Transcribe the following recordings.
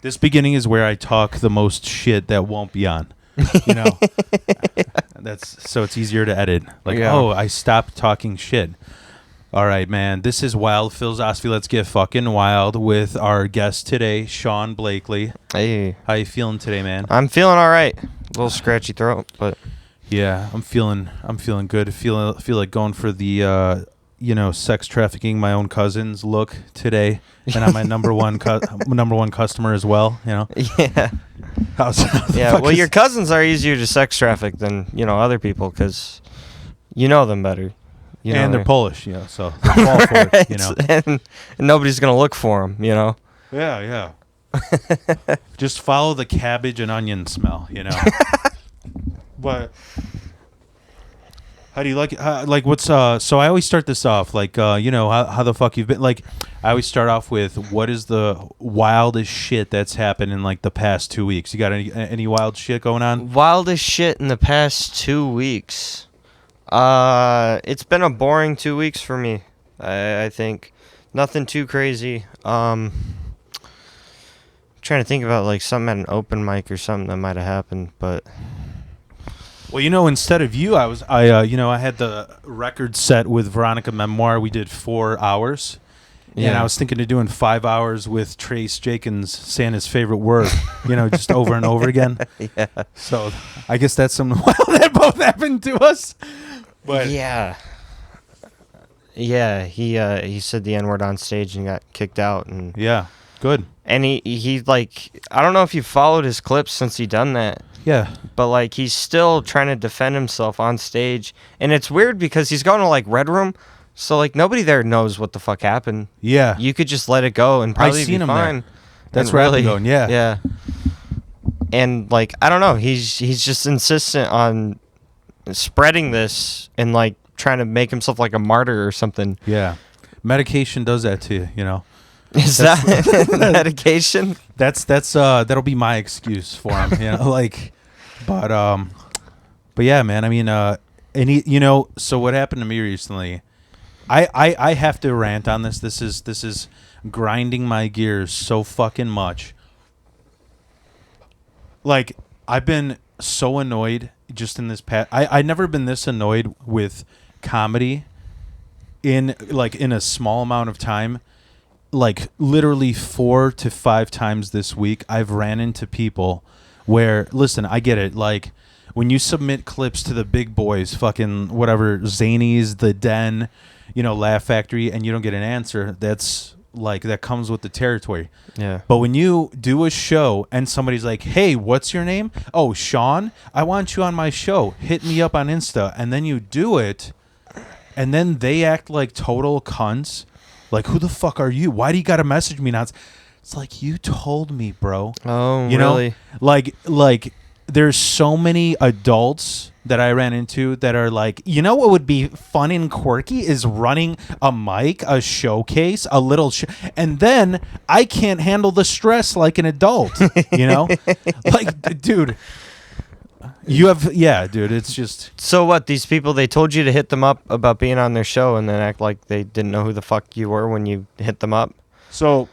This beginning is where I talk the most shit that won't be on. You know, that's so it's easier to edit. Like, oh, I stopped talking shit. All right, man. This is Wild Philosophy. Let's get fucking wild with our guest today, Shawn Blakely. Hey, how you feeling today, man? I'm feeling all right. A little scratchy throat, but yeah, I'm feeling good. I feel like going for the sex trafficking my own cousins look today, and I'm my number one customer as well. You know. Yeah. Well, your cousins are easier to sex traffic than other people because you know them better. And they're Polish, so they fall for it, and nobody's gonna look for them, Yeah. Just follow the cabbage and onion smell, But how do you like it? What's so I always start this off how the fuck you've been. Like, I always start off with what is the wildest shit that's happened in the past 2 weeks. You got any wild shit going on? Wildest shit in the past 2 weeks. It's been a boring 2 weeks for me. I think nothing too crazy. Trying to think about something at an open mic or something that might have happened, but well, instead of you, I had the record set with Veronica Memoir. We did 4 hours. Yeah. And I was thinking of doing 5 hours with Trace Jenkins saying his favorite word, just over and over again. Yeah. So I guess that's something wild that both happened to us. But yeah, he said the N-word on stage and got kicked out. And yeah, good. And he I don't know if you followed his clips since he done that. Yeah. But he's still trying to defend himself on stage, and it's weird because he's going to Red Room, so nobody there knows what the fuck happened. Yeah. You could just let it go and probably be fine. There. That's where I'm going. Yeah. Yeah. And I don't know, he's just insistent on spreading this and trying to make himself like a martyr or something. Yeah. Medication does that to you, Is that medication? That'll be my excuse for him, but yeah, man. I mean, so what happened to me recently? I have to rant on this. This is grinding my gears so fucking much. I've been so annoyed just in this past. I've never been this annoyed with comedy in a small amount of time. Literally 4 to 5 times this week, I've ran into people where, listen, I get it. When you submit clips to the big boys, fucking whatever, Zanies, The Den, Laugh Factory, and you don't get an answer, that's that comes with the territory. Yeah. But when you do a show and somebody's like, hey, what's your name? Oh, Shawn, I want you on my show. Hit me up on Insta. And then you do it, and then they act like total cunts. Who the fuck are you? Why do you got to message me now? It's you told me, bro. Oh, you really? Know? There's so many adults that I ran into that are what would be fun and quirky is running a mic, a showcase, a little and then I can't handle the stress like an adult, dude. Dude, it's just... So what, these people, they told you to hit them up about being on their show and then act like they didn't know who the fuck you were when you hit them up? So,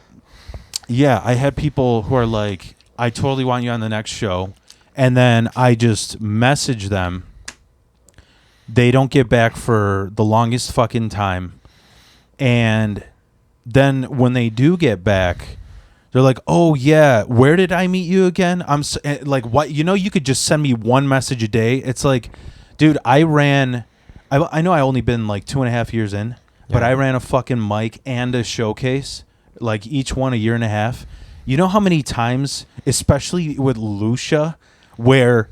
yeah, I had people who are like, I totally want you on the next show. And then I just message them. They don't get back for the longest fucking time. And then when they do get back... They're like, oh, yeah, where did I meet you again? I'm so, what? You could just send me one message a day. It's dude, I know I only been 2.5 years in, but I ran a fucking mic and a showcase, each one a year and a half. You know how many times, especially with Lucia, where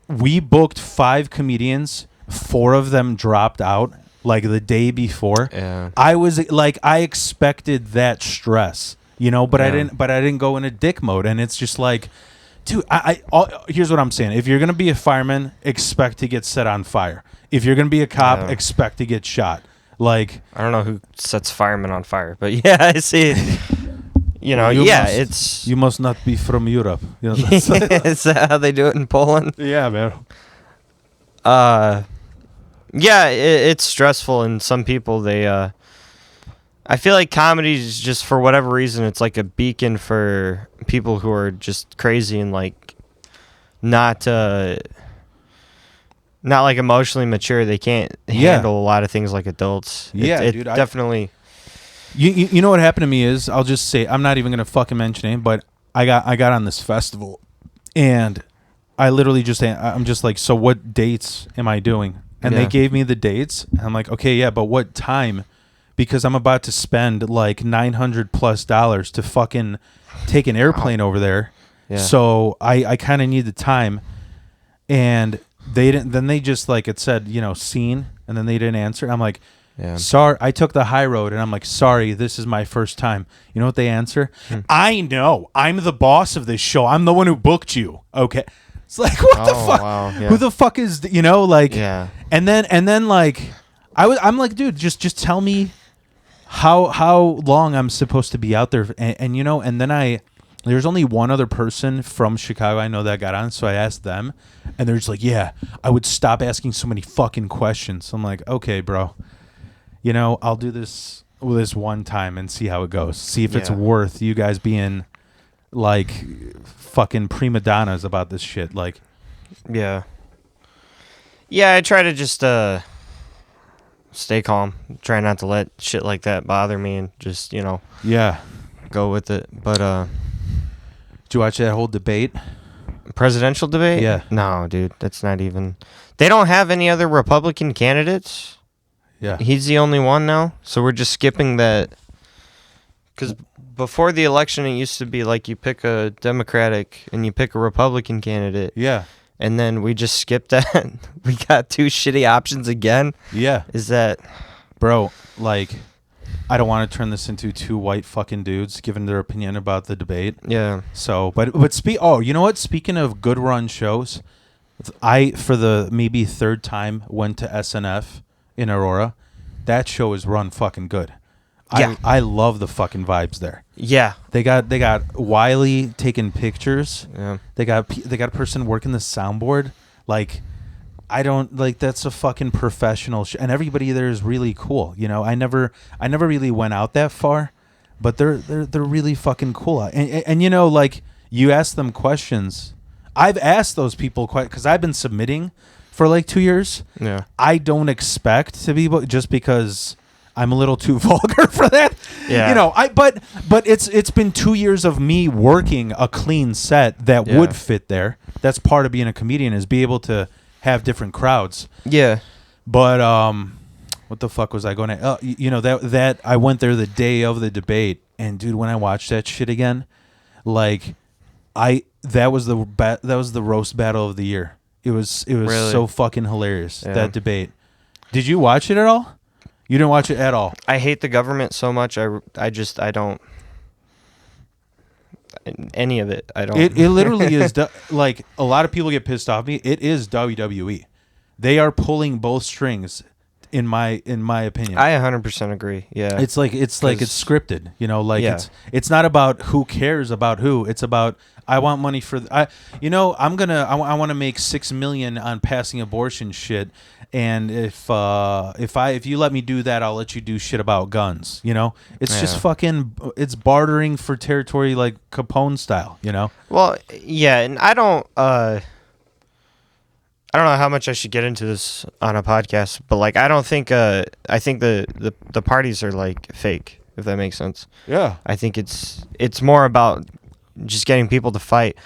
we booked 5 comedians, 4 of them dropped out the day before. Yeah. I expected that stress. But I didn't go in a dick mode, and it's just dude, here's what I'm saying. If you're going to be a fireman, expect to get set on fire. If you're going to be a cop, expect to get shot. I don't know who sets firemen on fire, but yeah, I see. You must not be from Europe. Is that how they do it in Poland? Yeah, man. Yeah, it's stressful, and some people, they I feel like comedy is just, for whatever reason, it's like a beacon for people who are just crazy and like not like emotionally mature. They can't handle a lot of things like adults. Yeah, it dude, definitely. You know what happened to me is, I'll just say, I'm not even gonna fucking mention it, but I got on this festival, and I literally I'm just like, so what dates am I doing? And they gave me the dates, and I'm like, okay, yeah, but what time? Because I'm about to spend like $900+ to fucking take an airplane over there. Yeah. So I kind of need the time, and they didn't. Then they just, like, it said, scene, and then they didn't answer. I'm like, sorry, I took the high road, and I'm like, sorry, this is my first time. You know what they answer? I know. I'm the boss of this show. I'm the one who booked you. Okay. It's like, what the fuck? Wow, yeah. Who the fuck is, like, and then like, I'm like, dude, just tell me how long I'm supposed to be out there. And and then there's only one other person from Chicago I know that got on. So I asked them, and they're just like, yeah, I would stop asking so many fucking questions. I'm like, okay, bro, I'll do this one time and see how it goes. See if it's worth you guys being like fucking prima donnas about this shit. Like, yeah, I try to just stay calm, try not to let shit like that bother me, and just go with it. But did you watch that whole debate? Presidential debate? Yeah. No, dude, that's not even. They don't have any other Republican candidates. Yeah, he's the only one now, so we're just skipping that. Because before the election, it used to be like you pick a Democratic and you pick a Republican candidate. Yeah. And then we just skipped that. We got two shitty options again. Yeah. Is that... Bro, like, I don't want to turn this into two white fucking dudes giving their opinion about the debate. Yeah. So, but you know what? Speaking of good run shows, for the maybe third time, went to SNF in Aurora. That show is run fucking good. Yeah. I love the fucking vibes there. Yeah. They got Wiley taking pictures. Yeah. They got a person working the soundboard. Like, that's a fucking professional and everybody there is really cool. I never really went out that far, but they're really fucking cool. And like, you ask them questions. I've asked those people because I've been submitting for like 2 years. Yeah. I don't expect to be just because I'm a little too vulgar for that. Yeah. But it's been 2 years of me working a clean set that would fit there. That's part of being a comedian, is be able to have different crowds. Yeah. But what the fuck was I going to? That I went there the day of the debate, and dude, when I watched that shit again, like, that was the roast battle of the year. It was really? So fucking hilarious, that debate. Did you watch it at all? You didn't watch it at all. I hate the government so much. I don't. Any of it. I don't. It literally is like, a lot of people get pissed off at me. It is WWE. They are pulling both strings, in my opinion. I 100% agree. Yeah. It's like it's scripted. It's not about who cares about who. It's about, I want money for I want to make $6 million on passing abortion shit, and if you let me do that, I'll let you do shit about guns. It's just fucking, it's bartering for territory, like Capone style. Well, yeah, and I don't know how much I should get into this on a podcast, but like, I don't think I think the parties are like fake, if that makes sense. Yeah. I think it's more about just getting people to fight,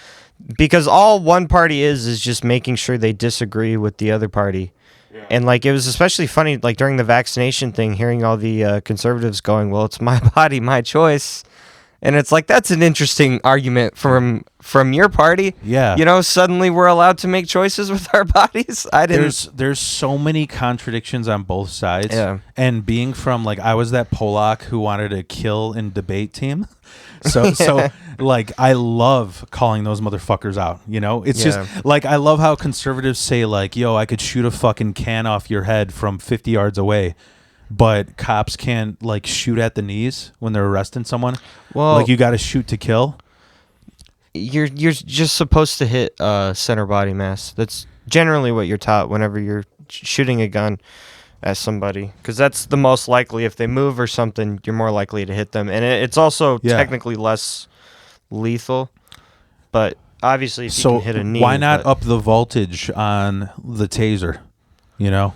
because all one party is just making sure they disagree with the other party. Yeah. And like, it was especially funny, like, during the vaccination thing, hearing all the conservatives going, well, it's my body, my choice. And it's like, that's an interesting argument from your party. Yeah. Suddenly we're allowed to make choices with our bodies. There's so many contradictions on both sides. Yeah. And being from, like, I was that Polak who wanted to kill in debate team. So like, I love calling those motherfuckers out. It's just like, I love how conservatives say, like, yo, I could shoot a fucking can off your head from 50 yards away, but cops can't, like, shoot at the knees when they're arresting someone. Well, like, you got to shoot to kill. You're just supposed to hit center body mass. That's generally what you're taught whenever you're shooting a gun. as somebody, because that's the most likely. If they move or something, you're more likely to hit them, and it's also technically less lethal. But obviously, if you can hit a knee, why not up the voltage on the taser? You know?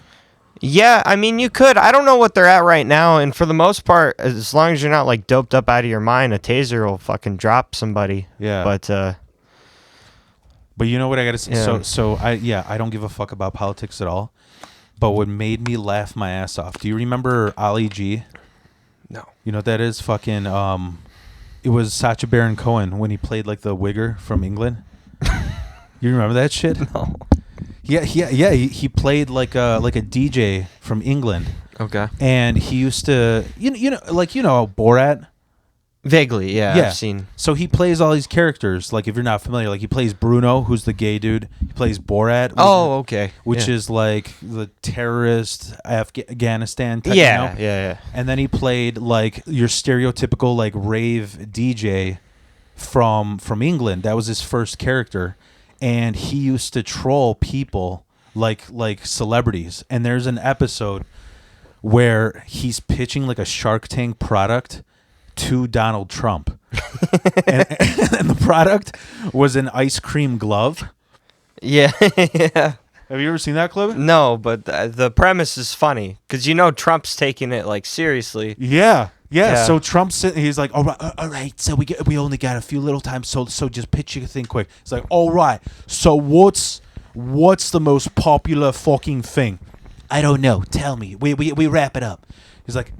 Yeah, I mean, you could. I don't know what they're at right now, and for the most part, as long as you're not like doped up out of your mind, a taser will fucking drop somebody. Yeah. But you know what I gotta say? Yeah. I don't give a fuck about politics at all. But what made me laugh my ass off? Do you remember Ali G? No. You know what that is? Fucking it was Sacha Baron Cohen when he played like the Wigger from England. You remember that shit? No. Yeah. He played like a DJ from England, Okay. and he used to you know Borat. Vaguely, yeah. Yeah. I've seen. So he plays all these characters. Like if you're not familiar, like he plays Bruno, who's the gay dude. He plays Borat. Oh, okay. Which is like the terrorist Afghanistan type. Yeah, You know? yeah. And then he played like your stereotypical like rave DJ from England. That was his first character, and he used to troll people like celebrities. And there's an episode where he's pitching like a Shark Tank product to Donald Trump, and the product was an ice cream glove. Yeah. Yeah. Have you ever seen that clip? No, but the premise is funny because Trump's taking it like seriously. Yeah. Yeah. So Trump's sitting, he's like, all right. So we only got a few little times. So just pitch your thing quick. It's like, all right. So what's the most popular fucking thing? I don't know. Tell me. We wrap it up. He's like,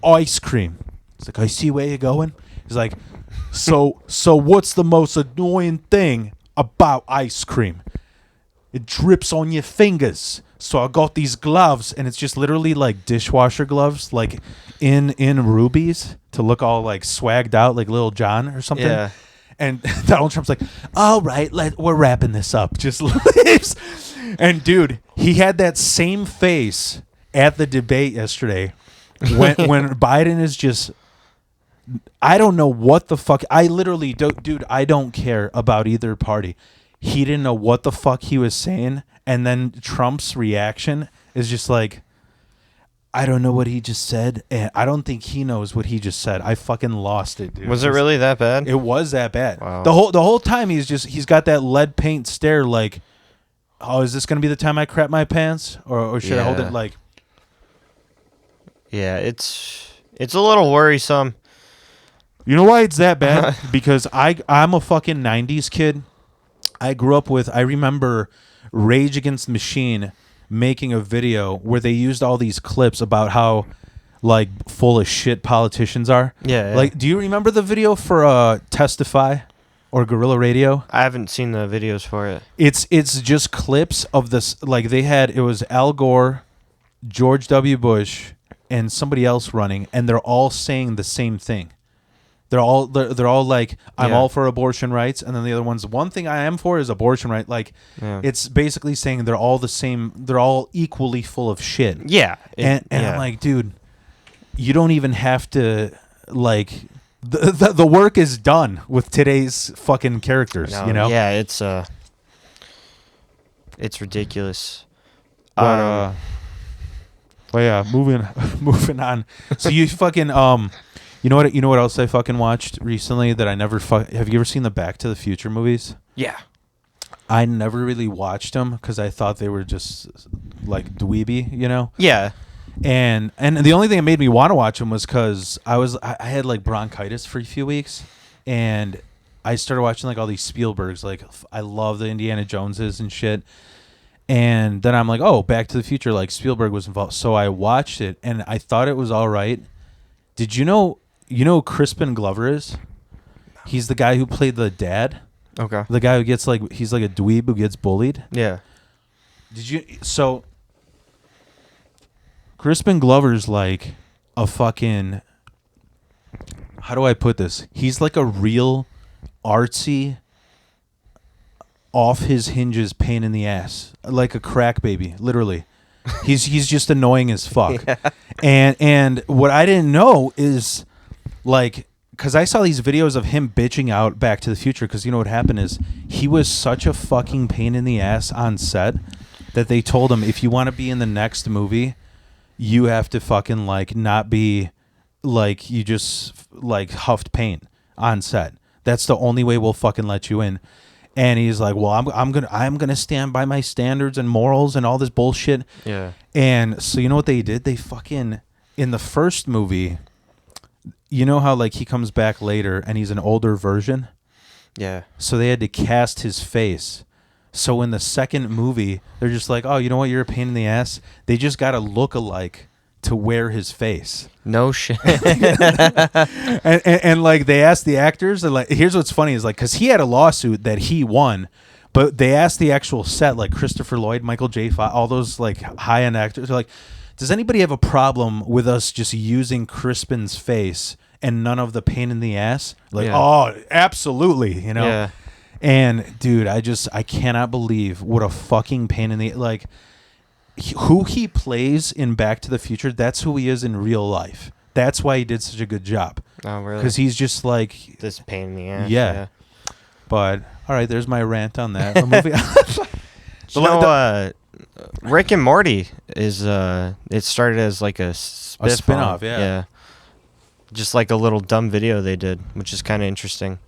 ice cream. He's like, I see where you're going. He's like, so what's the most annoying thing about ice cream? It drips on your fingers. So I got these gloves, and it's just literally like dishwasher gloves, like in rubies to look all like swagged out, like Lil Jon or something. Yeah. And Donald Trump's like, all right, we're wrapping this up. Just leaves. And dude, he had that same face at the debate yesterday when Biden is just, I don't know what the fuck. I literally don't, dude, I don't care about either party. He didn't know what the fuck he was saying. And then Trump's reaction is just like, I don't know what he just said. And I don't think he knows what he just said. I fucking lost it, dude. Was it really that bad? It was that bad. Wow. The whole time he's got that lead paint stare like, oh, is this going to be the time I crap my pants? Or should I hold it like? Yeah, it's a little worrisome. You know why it's that bad? Because I'm a fucking 90s kid. I grew up with, I remember Rage Against the Machine making a video where they used all these clips about how like full of shit politicians are. Yeah. Like, do you remember the video for Testify or Guerrilla Radio? I haven't seen the videos for it. It's just clips of this. Like it was Al Gore, George W. Bush, and somebody else running, and they're all saying the same thing. They're all like, I'm all for abortion rights, and then the other one's, one thing I am for is abortion right. Like, it's basically saying they're all the same. They're all equally full of shit. Yeah, and I'm like, dude, you don't even have to like. The work is done with today's fucking characters. No, you know? Yeah, it's ridiculous. But yeah, moving on. So you fucking You know what else I fucking watched recently that I never have you ever seen the Back to the Future movies? Yeah. I never really watched them because I thought they were just like dweeby, you know? Yeah. And the only thing that made me want to watch them was because I had like bronchitis for a few weeks, and I started watching like all these Spielbergs. Like I love the Indiana Joneses and shit. And then I'm like, oh, Back to the Future, like Spielberg was involved. So I watched it, and I thought it was all right. Did you know who Crispin Glover is? He's the guy who played the dad. Okay. The guy who gets like, he's like a dweeb who gets bullied. Yeah. So Crispin Glover's like a fucking, how do I put this? He's like a real artsy, off his hinges pain in the ass. Like a crack baby, literally. He's just annoying as fuck. Yeah. And what I didn't know is like, because I saw these videos of him bitching out Back to the Future, because you know what happened is he was such a fucking pain in the ass on set that they told him, if you want to be in the next movie, you have to fucking like not be like you just like huffed paint on set. That's the only way we'll fucking let you in. And he's like, well, I'm gonna stand by my standards and morals and all this bullshit. Yeah. And so you know what they did? They fucking in the first movie, you know how like he comes back later and he's an older version? Yeah. So they had to cast his face. So in the second movie, they're just like, oh, you know what? You're a pain in the ass. They just got to look alike to wear his face. No shit. and like they asked the actors, and like, here's what's funny is like, because he had a lawsuit that he won, but they asked the actual set, like Christopher Lloyd, Michael J. Fox, all those like high-end actors, they're like, does anybody have a problem with us just using Crispin's face and none of the pain in the ass? Like, oh, absolutely, you know? Yeah. And dude, I cannot believe what a fucking pain in the, like, who he plays in Back to the Future, that's who he is in real life. That's why he did such a good job. Oh, really? Because he's just like this pain in the ass. Yeah. But all right, there's my rant on that. Movie. You know, Rick and Morty is it started as like a spin-off, yeah. Just like a little dumb video they did, which is kind of interesting.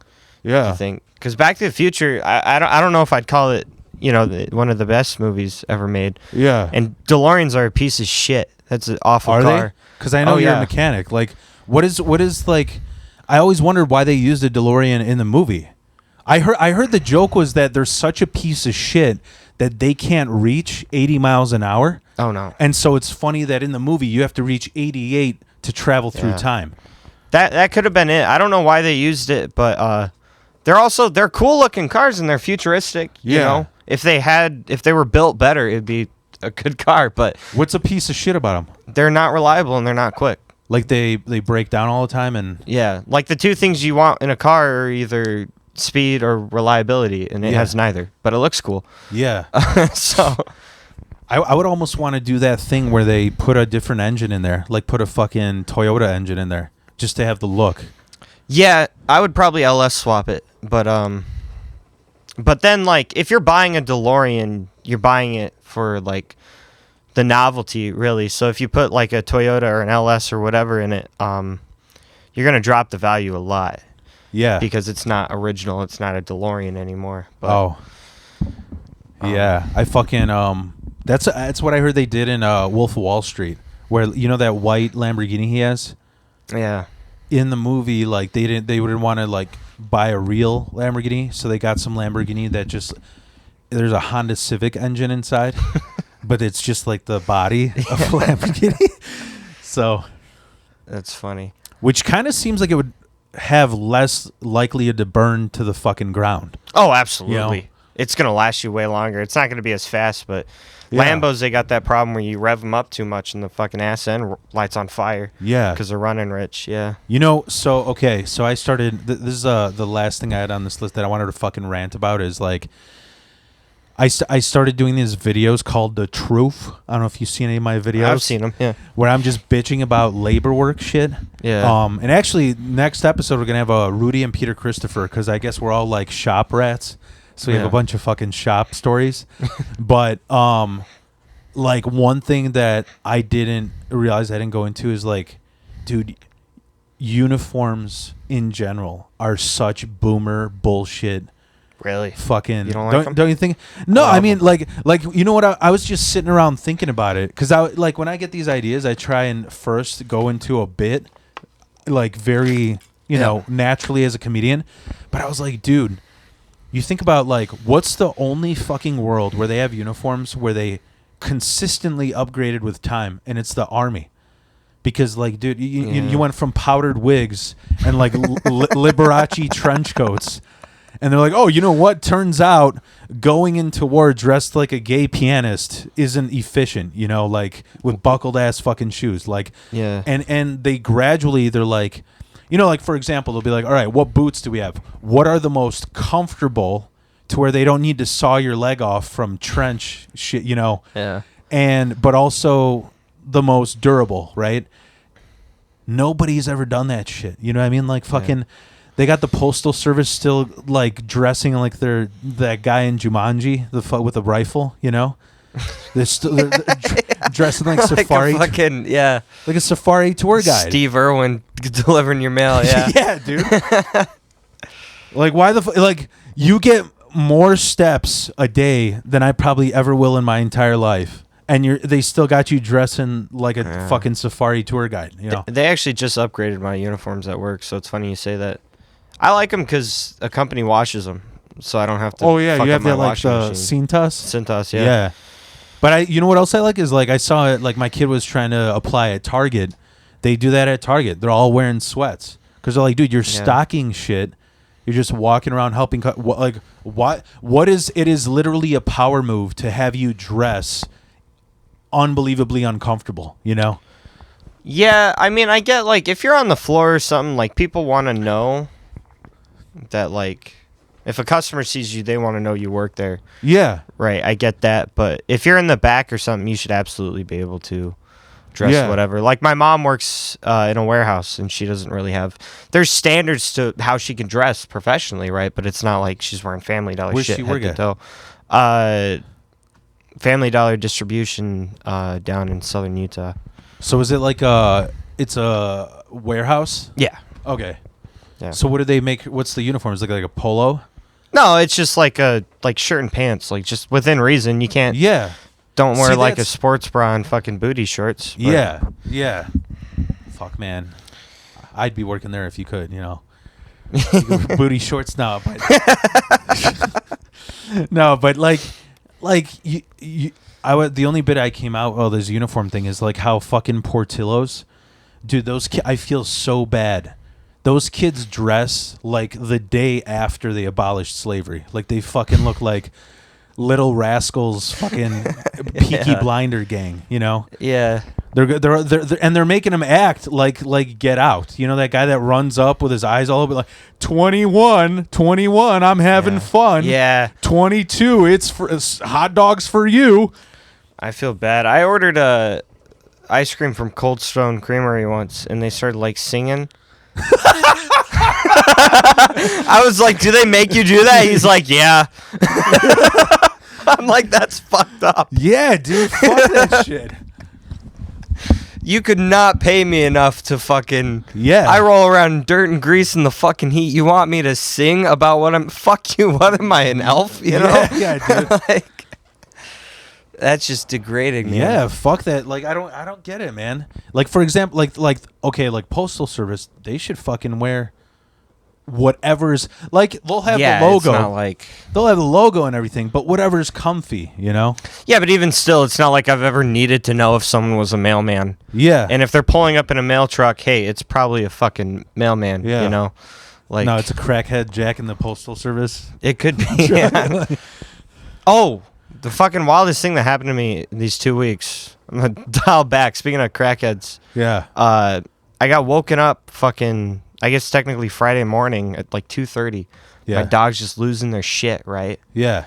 Yeah. I think because Back to the Future, I don't know if I'd call it, you know, one of the best movies ever made. Yeah. And DeLoreans are a piece of shit. That's an awful car. Are they? Because I know you're a mechanic. Like, what is like? I always wondered why they used a DeLorean in the movie. I heard the joke was that they're such a piece of shit that they can't reach 80 miles an hour. Oh no. And so it's funny that in the movie you have to reach 88 to travel through time. That could have been it. I don't know why they used it, but they're cool looking cars and they're futuristic. You know, if they were built better, it'd be a good car. But what's a piece of shit about them? They're not reliable and they're not quick. Like they break down all the time and like the two things you want in a car are either speed or reliability, and it has neither. But it looks cool. Yeah. So I would almost want to do that thing where they put a different engine in there, like put a fucking Toyota engine in there, just to have the look. Yeah, I would probably LS swap it, but then like if you're buying a DeLorean, you're buying it for like the novelty, really. So if you put like a Toyota or an LS or whatever in it, you're gonna drop the value a lot. Yeah, because it's not original. It's not a DeLorean anymore. But, yeah, I fucking that's what I heard they did in Wolf of Wall Street, where you know that white Lamborghini he has. Yeah. In the movie, like they wouldn't want to like buy a real Lamborghini, so they got some Lamborghini that just there's a Honda Civic engine inside, but it's just like the body of a Lamborghini. So that's funny. Which kind of seems like it would have less likelihood to burn to the fucking ground. Oh, absolutely. You know? It's going to last you way longer. It's not going to be as fast, but Lambos, they got that problem where you rev them up too much and the fucking ass end lights on fire. Yeah. Because they're running rich, yeah. You know, so I started, this is the last thing I had on this list that I wanted to fucking rant about is like, I started doing these videos called The Truth. I don't know if you've seen any of my videos. I've seen them, yeah. Where I'm just bitching about labor work shit. Yeah. And actually, next episode, we're going to have Rudy and Peter Christopher, because I guess we're all like shop rats. So we have a bunch of fucking shop stories. But, like, one thing that I didn't realize I didn't go into is, like, dude, uniforms in general are such boomer bullshit. Really? Fucking you don't like them? Don't you think? No, I mean like you know what? I was just sitting around thinking about it because like when I get these ideas, I try and first go into a bit, like very know naturally as a comedian. But I was like, dude, you think about like what's the only fucking world where they have uniforms where they consistently upgraded with time, and it's the Army. Because, like, dude, you went from powdered wigs and, like, Liberace trench coats. And they're like, oh, you know what? Turns out going into war dressed like a gay pianist isn't efficient, you know, like, with buckled-ass fucking shoes. Like, and they gradually, they're like, you know, like, for example, they'll be like, all right, what boots do we have? What are the most comfortable to where they don't need to saw your leg off from trench shit, you know? Yeah. But also the most durable, right? Nobody's ever done that shit. You know what I mean? Like fucking, they got the postal service still like dressing like they're that guy in Jumanji, with a rifle. You know, They're dressing like like safari, a fucking like a safari tour guide. Steve Irwin delivering your mail. Yeah, Yeah, dude. Like, why like you get more steps a day than I probably ever will in my entire life, and they still got you dressing like a fucking safari tour guide. You know, they actually just upgraded my uniforms at work, so it's funny you say that. I like them because a company washes them, so I don't have to. Oh yeah, fuck you up have my that like washing the machine. Cintas. Yeah. Yeah. But you know what else I like is like I saw it like my kid was trying to apply at Target. They do that at Target. They're all wearing sweats because they're like, dude, you're stocking shit. You're just walking around helping cut. What is it? Is literally a power move to have you dress unbelievably uncomfortable. You know. Yeah, I mean, I get like if you're on the floor or something, like people want to know that like if a customer sees you, they want to know you work there. Yeah. Right, I get that, but if you're in the back or something, you should absolutely be able to dress whatever. Like my mom works in a warehouse, and she doesn't really have. There's standards to how she can dress professionally, right? But it's not like she's wearing Family Dollar Where's shit she head work to at? toe. Family Dollar distribution down in southern Utah. So is it like it's a warehouse? Yeah. Okay. Yeah. So what do they make? What's the uniform? Is it like a polo? No, it's just like a shirt and pants, like just within reason. You can't. Yeah. Don't wear See, like a that's- sports bra and fucking booty shorts. but- Yeah. Yeah. Fuck, man. I'd be working there if you could, you know. Booty shorts, no, but no, but like the only bit I came out this uniform thing is like how fucking Portillo's, dude. Those I feel so bad. Those kids dress like the day after they abolished slavery. Like they fucking look like Little Rascals, fucking Peaky Blinder gang. You know. Yeah. They're making them act like Get Out. You know that guy that runs up with his eyes all over like 21, I'm having fun. Yeah. 22, it's hot dogs for you. I feel bad. I ordered ice cream from Cold Stone Creamery once, and they started like singing. I was like, "Do they make you do that?" He's like, "Yeah." I'm like, "That's fucked up." Yeah, dude, fuck that shit. You could not pay me enough to fucking. Yeah. I roll around in dirt and grease in the fucking heat. You want me to sing about what I'm? Fuck you. What am I, an elf? You know? Yeah, dude. Like, that's just degrading, man. Yeah, fuck that. Like I don't get it, man. Like for example, like Postal Service, they should fucking wear whatever's like they'll have the logo. It's not like They'll have the logo and everything, but whatever's comfy, you know? Yeah, but even still, it's not like I've ever needed to know if someone was a mailman. Yeah. And if they're pulling up in a mail truck, hey, it's probably a fucking mailman, Yeah. you know? Like No, it's a crackhead Jack in the Postal Service. it could be. Yeah. Oh, the fucking wildest thing that happened to me in these 2 weeks. I'm going to dial back. Speaking of crackheads, Yeah. I got woken up fucking, I guess technically Friday morning at like 2:30. Yeah. My dog's just losing their shit, right? Yeah.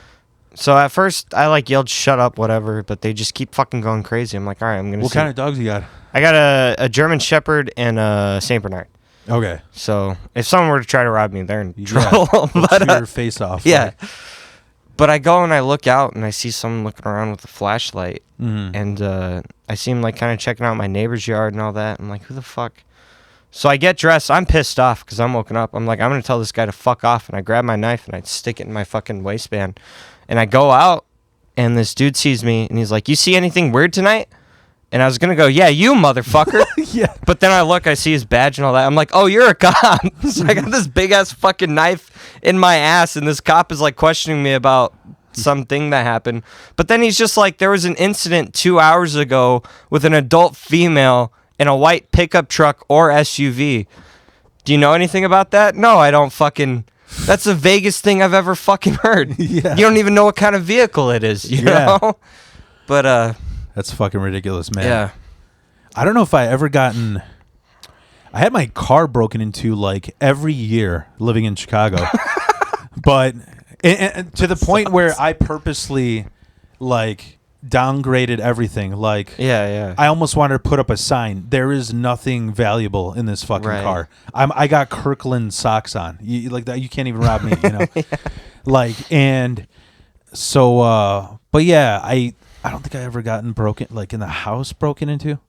So at first I like yelled shut up whatever, but they just keep fucking going crazy. I'm like, all right, I'm going to What kind of dogs you got? I got a German Shepherd and a Saint Bernard. Okay. So if someone were to try to rob me, they're in Yeah. trouble. They'll But chew your face off. yeah. Right? But I go and I look out and I see someone looking around with a flashlight, Mhm. and I see him like kind of checking out my neighbor's yard and all that. I'm like, who the fuck? So I get dressed. I'm pissed off because I'm woken up. I'm like, I'm gonna tell this guy to fuck off, and I grab my knife and I stick it in my fucking waistband, and I go out, and this dude sees me and he's like, you see anything weird tonight? And I was gonna go, yeah, you motherfucker. Yeah. But then I look, I see his badge and all that. I'm like, oh, you're a cop. So I got this big ass fucking knife in my ass, and this cop is like questioning me about something that happened. But then he's just like, there was an incident 2 hours ago with an adult female in a white pickup truck or SUV. Do you know anything about that? No, I don't fucking. That's the vaguest thing I've ever fucking heard. Yeah. You don't even know what kind of vehicle it is, you Yeah. know? But, That's fucking ridiculous, man. yeah. I don't know if I ever gotten. I had my car broken into like every year living in Chicago, but and to the point where I purposely like downgraded everything. Like, Yeah. I almost wanted to put up a sign. There is nothing valuable in this fucking Right. car. I got Kirkland socks on. Like that, you can't even rob me. You know, like and so. But yeah, I I don't think I ever gotten broken, like in the house broken into.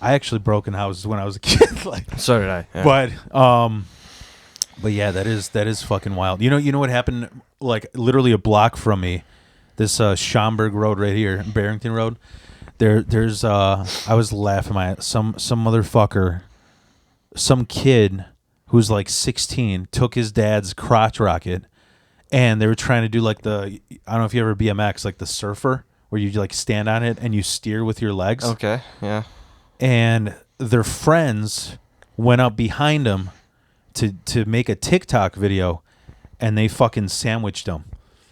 I actually broke in houses when I was a kid. Like, So did I. Yeah. but yeah, that is fucking wild. You know what happened? Like literally a block from me, this Schaumburg Road right here, Barrington Road. There's I was laughing some motherfucker, some kid who's like 16 took his dad's crotch rocket, and they were trying to do like I don't know if you ever BMX, like the surfer where you like stand on it and you steer with your legs. Okay. Yeah. And their friends went up behind him to make a TikTok video, and they fucking sandwiched him.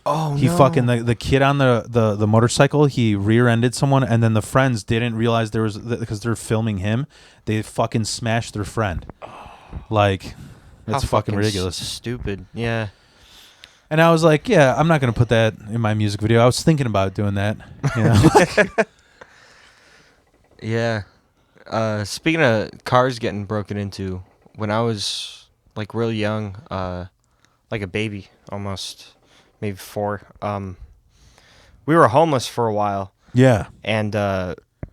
Oh, He no. fucking the kid on the motorcycle, he rear-ended someone, and then the friends didn't realize there was, because they're filming him, they fucking smashed their friend. Like, it's How fucking ridiculous. Stupid. Yeah. And I was like, yeah, I'm not gonna put that in my music video. I was thinking about doing that. You know? Yeah. Speaking of cars getting broken into, when I was like real young, like a baby almost, maybe 4, we were homeless for a while. Yeah. And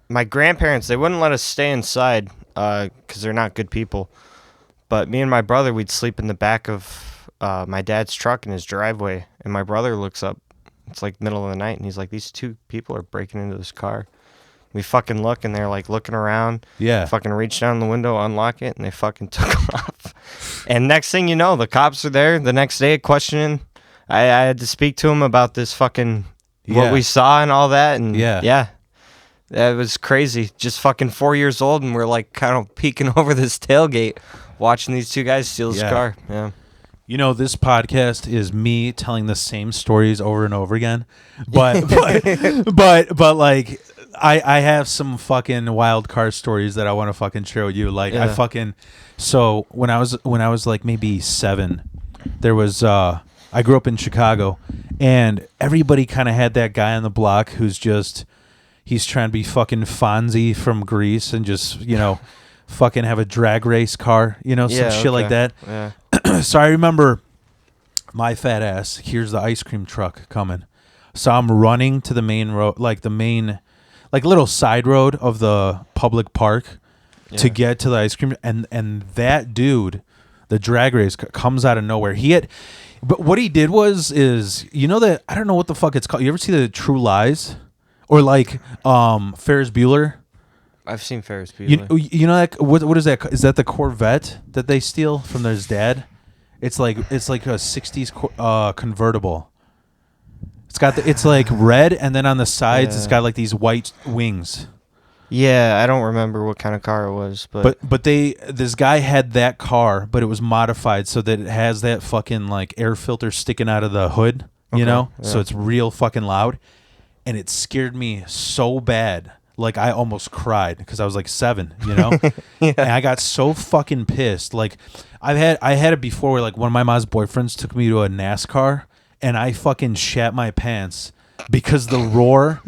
my grandparents, they wouldn't let us stay inside because they're not good people. But me and my brother, we'd sleep in the back of my dad's truck in his driveway. And my brother looks up. It's like middle of the night. And he's like, these 2 people are breaking into this car. We fucking look, and they're like looking around. Yeah. Fucking reach down the window, unlock it, and they fucking took off. And next thing you know, the cops are there the next day questioning. I had to speak to him about this fucking what we saw and all that. And yeah, that was crazy. Just fucking 4 years old, and we're like kind of peeking over this tailgate, watching these 2 guys steal this car. Yeah. You know, this podcast is me telling the same stories over and over again, but like I have some fucking wild car stories that I want to fucking share with you. Like so when I was like maybe 7, there was I grew up in Chicago, and everybody kind of had that guy on the block who's just, he's trying to be fucking Fonzie from Grease and just, you know, fucking have a drag race car, you know, some shit like that. Yeah. So I remember my fat ass, here's the ice cream truck coming. So I'm running to the main road, like little side road of the public park to get to the ice cream. And that dude, the drag race, comes out of nowhere. But what he did is, you know that, I don't know what the fuck it's called. You ever see the True Lies? Or like Ferris Bueller? I've seen Ferris Bueller. You know that, what is that? Is that the Corvette that they steal from his dad? It's like a 60s convertible. It's like red, and then on the sides it's got like these white wings. Yeah, I don't remember what kind of car it was, but this guy had that car, but it was modified so that it has that fucking like air filter sticking out of the hood, you know? Yeah. So it's real fucking loud, and it scared me so bad. Like, I almost cried because I was like 7, you know? And I got so fucking pissed. Like, I had it before where like one of my mom's boyfriends took me to a NASCAR, and I fucking shat my pants because the roar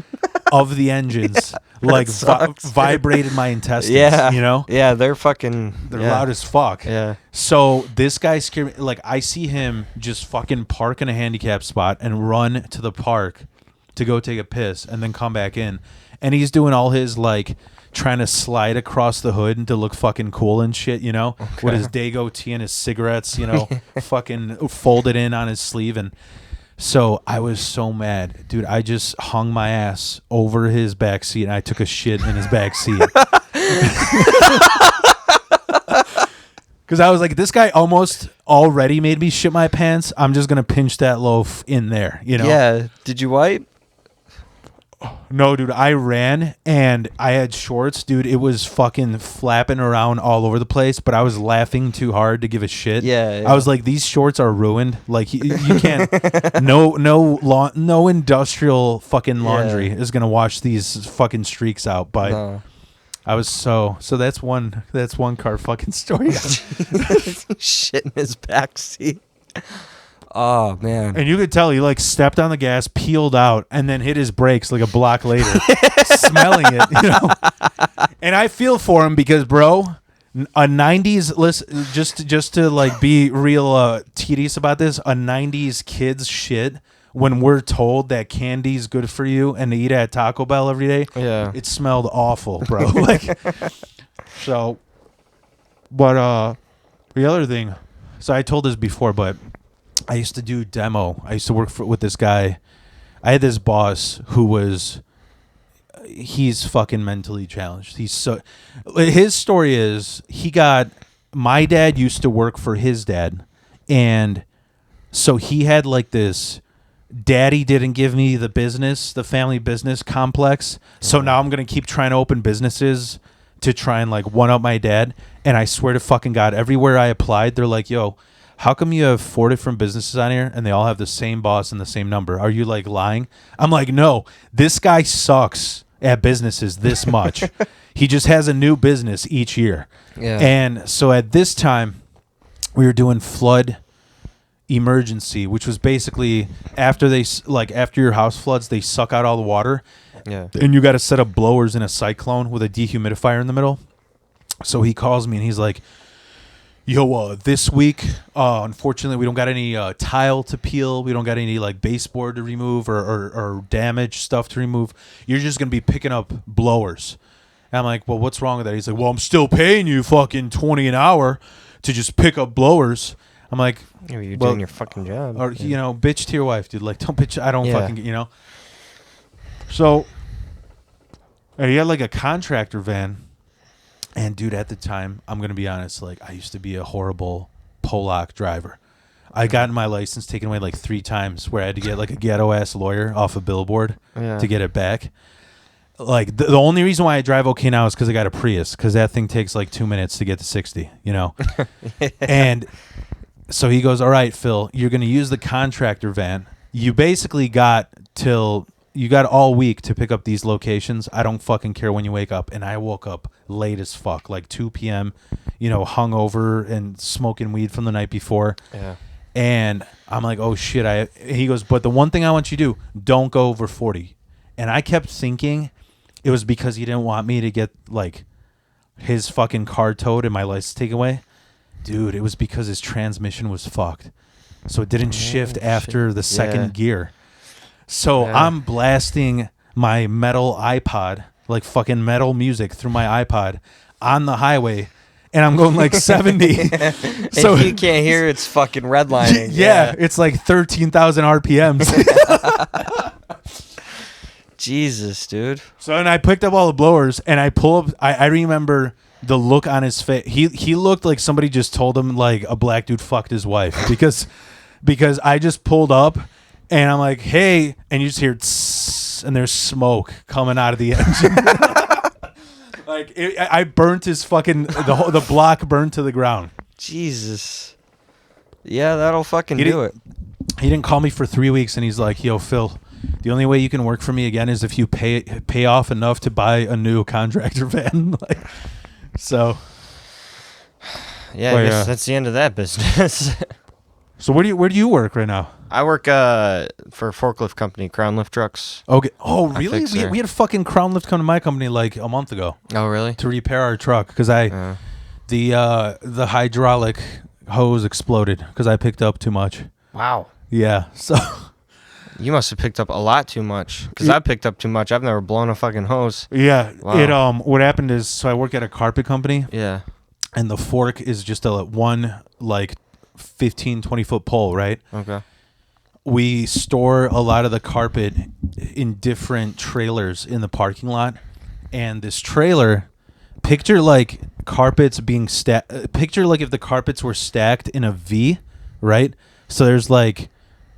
of the engines vibrated my intestines. Yeah, you know? Yeah, they're loud as fuck. Yeah. So this guy scared me. Like, I see him just fucking park in a handicap spot and run to the park to go take a piss and then come back in. And he's doing all his, like, trying to slide across the hood and to look fucking cool and shit, you know? Okay. With his Dago tea and his cigarettes, you know, fucking folded in on his sleeve. And so I was so mad. Dude, I just hung my ass over his back seat, and I took a shit in his back seat. Because I was like, this guy almost already made me shit my pants. I'm just going to pinch that loaf in there, you know? Yeah. Did you wipe? No, dude, I ran, and I had shorts, dude. It was fucking flapping around all over the place, but I was laughing too hard to give a shit. Yeah. I was like, these shorts are ruined. Like, you can't. No industrial fucking laundry is gonna wash these fucking streaks out. But no. I was so that's one car fucking story. Shit in his backseat. Oh, man. And you could tell he, like, stepped on the gas, peeled out, and then hit his brakes like a block later, smelling it, you know? And I feel for him because, bro, a 90s, listen, just to, like, be real tedious about this, a 90s kid's shit when we're told that candy's good for you and to eat at Taco Bell every day, it smelled awful, bro. Like, so, but the other thing, so I told this before, but I used to do demo. I used to work with this guy. I had this boss who was, he's fucking mentally challenged. His story is my dad used to work for his dad, and so he had like this, daddy didn't give me the family business complex, so now I'm going to keep trying to open businesses to try and like one up my dad. And I swear to fucking God, everywhere I applied, they're like, yo, how come you have 4 different businesses on here and they all have the same boss and the same number? Are you like lying? I'm like, no, this guy sucks at businesses this much. He just has a new business each year. Yeah. And so at this time, we were doing flood emergency, which was basically after your house floods, they suck out all the water. Yeah. And you got to set up blowers in a cyclone with a dehumidifier in the middle. So he calls me and he's like, yo, this week, unfortunately, we don't got any tile to peel. We don't got any like baseboard to remove or damaged stuff to remove. You're just going to be picking up blowers. And I'm like, well, what's wrong with that? He's like, well, I'm still paying you fucking $20 an hour to just pick up blowers. I'm like, you're doing your fucking job. Or, bitch to your wife, dude. Like, don't bitch. I don't fucking, So, he had like a contractor van. And dude, at the time, I'm going to be honest, like I used to be a horrible Polak driver. I got my license taken away like 3 times where I had to get like a ghetto ass lawyer off a billboard to get it back. Like the only reason why I drive okay now is because I got a Prius, because that thing takes like 2 minutes to get to 60, And so he goes, all right, Phil, you're going to use the contractor van. You basically got all week to pick up these locations. I don't fucking care when you wake up. And I woke up late as fuck, like 2 p.m., hungover and smoking weed from the night before. Yeah. And I'm like, oh shit. He goes, but the one thing I want you to do, don't go over 40. And I kept thinking it was because he didn't want me to get like his fucking car towed and my license taken away. Dude, it was because his transmission was fucked. So it didn't shift after the second gear. So I'm blasting my metal iPod, like fucking metal music through my iPod on the highway, and I'm going like 70. So if you can't hear, it's fucking redlining. Yeah, it's like 13,000 RPMs. Jesus, dude. So and I picked up all the blowers, and I pull up. I remember the look on his face. He looked like somebody just told him like a black dude fucked his wife because I just pulled up. And I'm like, hey, and you just hear tss, and there's smoke coming out of the engine. I burnt his fucking, the block burned to the ground. Jesus. Yeah, that'll fucking do it. He didn't call me for 3 weeks, and he's like, yo, Phil, the only way you can work for me again is if you pay off enough to buy a new contractor van. So. Yeah, I guess that's the end of that business. So where do you work right now? I work for a forklift company, Crown Lift Trucks. Okay. Oh, really? We had a fucking Crown Lift come to my company like a month ago. Oh, really? To repair our truck because the hydraulic hose exploded because I picked up too much. Wow. Yeah. So you must have picked up a lot too much because I picked up too much. I've never blown a fucking hose. Yeah. Wow. What happened is, so I work at a carpet company. Yeah. And the fork is just one like 15, 20-foot pole, right? Okay. We store a lot of the carpet in different trailers in the parking lot. And this trailer, picture like carpets being picture like if the carpets were stacked in a V, right? So there's like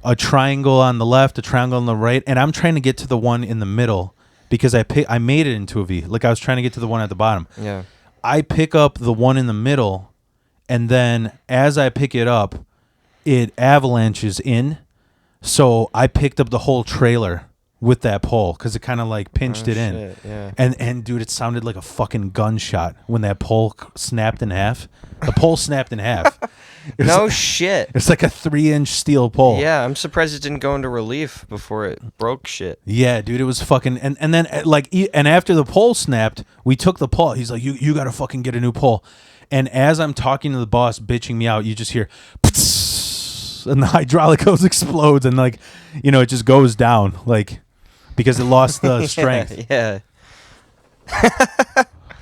a triangle on the left, a triangle on the right, and I'm trying to get to the one in the middle because I made it into a V. Like I was trying to get to the one at the bottom. Yeah. I pick up the one in the middle, and then as I pick it up, it avalanches in. So I picked up the whole trailer with that pole because it kind of like pinched it in. Yeah. And dude, it sounded like a fucking gunshot when that pole snapped in half. The pole snapped in half. No shit. It's like a 3-inch steel pole. Yeah, I'm surprised it didn't go into relief before it broke shit. Yeah, dude, it was fucking and then like and after the pole snapped, we took the pole. He's like, you got to fucking get a new pole. And as I'm talking to the boss bitching me out, you just hear and the hydraulic hose explodes, and like, it just goes down, like, because it lost the strength. Yeah.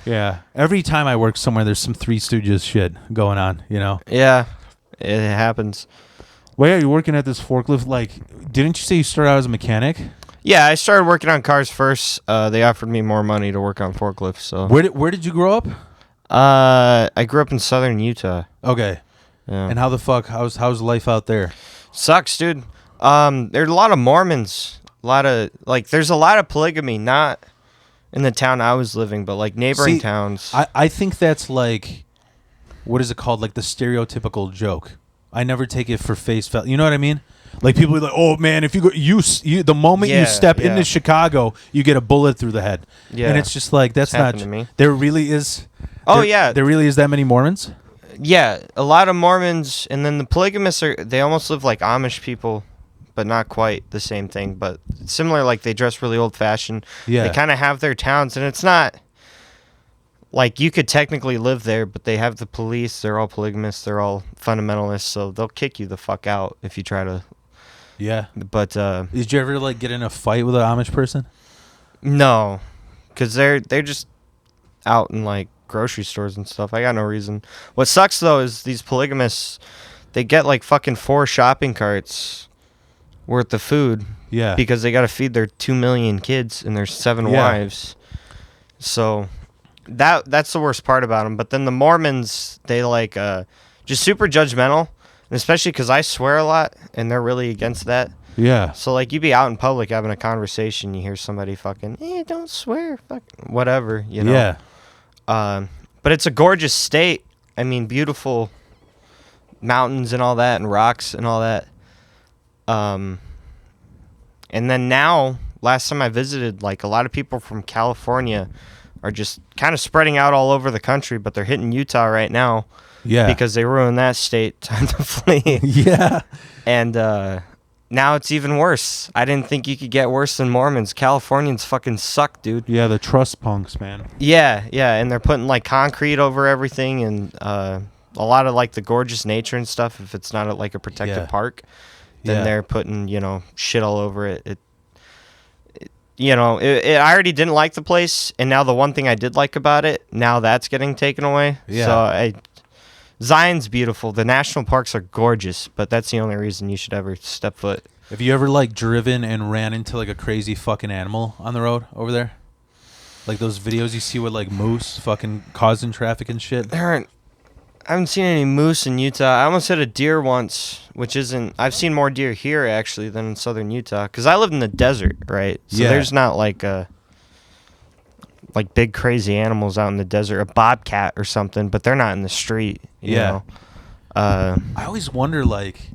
Yeah. Every time I work somewhere, there's some Three Stooges shit going on, Yeah. It happens. Well, yeah, you're working at this forklift. Like, didn't you say you started out as a mechanic? Yeah, I started working on cars first. They offered me more money to work on forklifts. So Where did you grow up? I grew up in southern Utah. Okay. Yeah. And how the fuck? How's life out there? Sucks, dude. There's a lot of Mormons. There's a lot of polygamy, not in the town I was living, but like neighboring towns. I think that's like, what is it called? Like the stereotypical joke. I never take it for face value. You know what I mean? Like people are like, oh man, if you go, you the moment you step into Chicago, you get a bullet through the head. Yeah. And it's just like, that's not. To me. There really is. Yeah. There really is that many Mormons? Yeah, a lot of Mormons, and then the polygamists they almost live like Amish people, but not quite the same thing, but similar. Like they dress really old fashioned. Yeah. They kind of have their towns, and it's not like you could technically live there, but they have the police. They're all polygamists. They're all fundamentalists, so they'll kick you the fuck out if you try to. Yeah. But did you ever like get in a fight with an Amish person? No, because they're just out in like grocery stores and stuff. I got no reason. What sucks though is these polygamists, they get like fucking 4 shopping carts worth of food. Yeah. Because they got to feed their 2 million kids and their 7 wives. So that's the worst part about them. But then the Mormons, they like just super judgmental, and especially because I swear a lot, and they're really against that. Yeah. So like you be out in public having a conversation, you hear somebody fucking, don't swear, fuck, whatever, Yeah. But it's a gorgeous state. I mean, beautiful mountains and all that, and rocks and all that. And then now, last time I visited, like a lot of people from California are just kind of spreading out all over the country, but they're hitting Utah right now. Yeah. Because they ruined that state. Time to flee. Yeah. And now it's even worse. I didn't think you could get worse than Mormons. Californians fucking suck, dude. Yeah, the trust punks, man. Yeah, and they're putting like concrete over everything, and a lot of like the gorgeous nature and stuff. If it's not like a protected park, then they're putting shit all over it. I already didn't like the place, and now the one thing I did like about it, now that's getting taken away. Yeah. So Zion's beautiful. The national parks are gorgeous, but that's the only reason you should ever step foot. Have you ever like driven and ran into like a crazy fucking animal on the road over there? Like those videos you see with like moose fucking causing traffic and shit? I haven't seen any moose in Utah. I almost hit a deer once, which isn't... I've seen more deer here, actually, than in southern Utah. Because I live in the desert, right? So there's not like big crazy animals out in the desert. A bobcat or something, but they're not in the street, you know? I always wonder, like...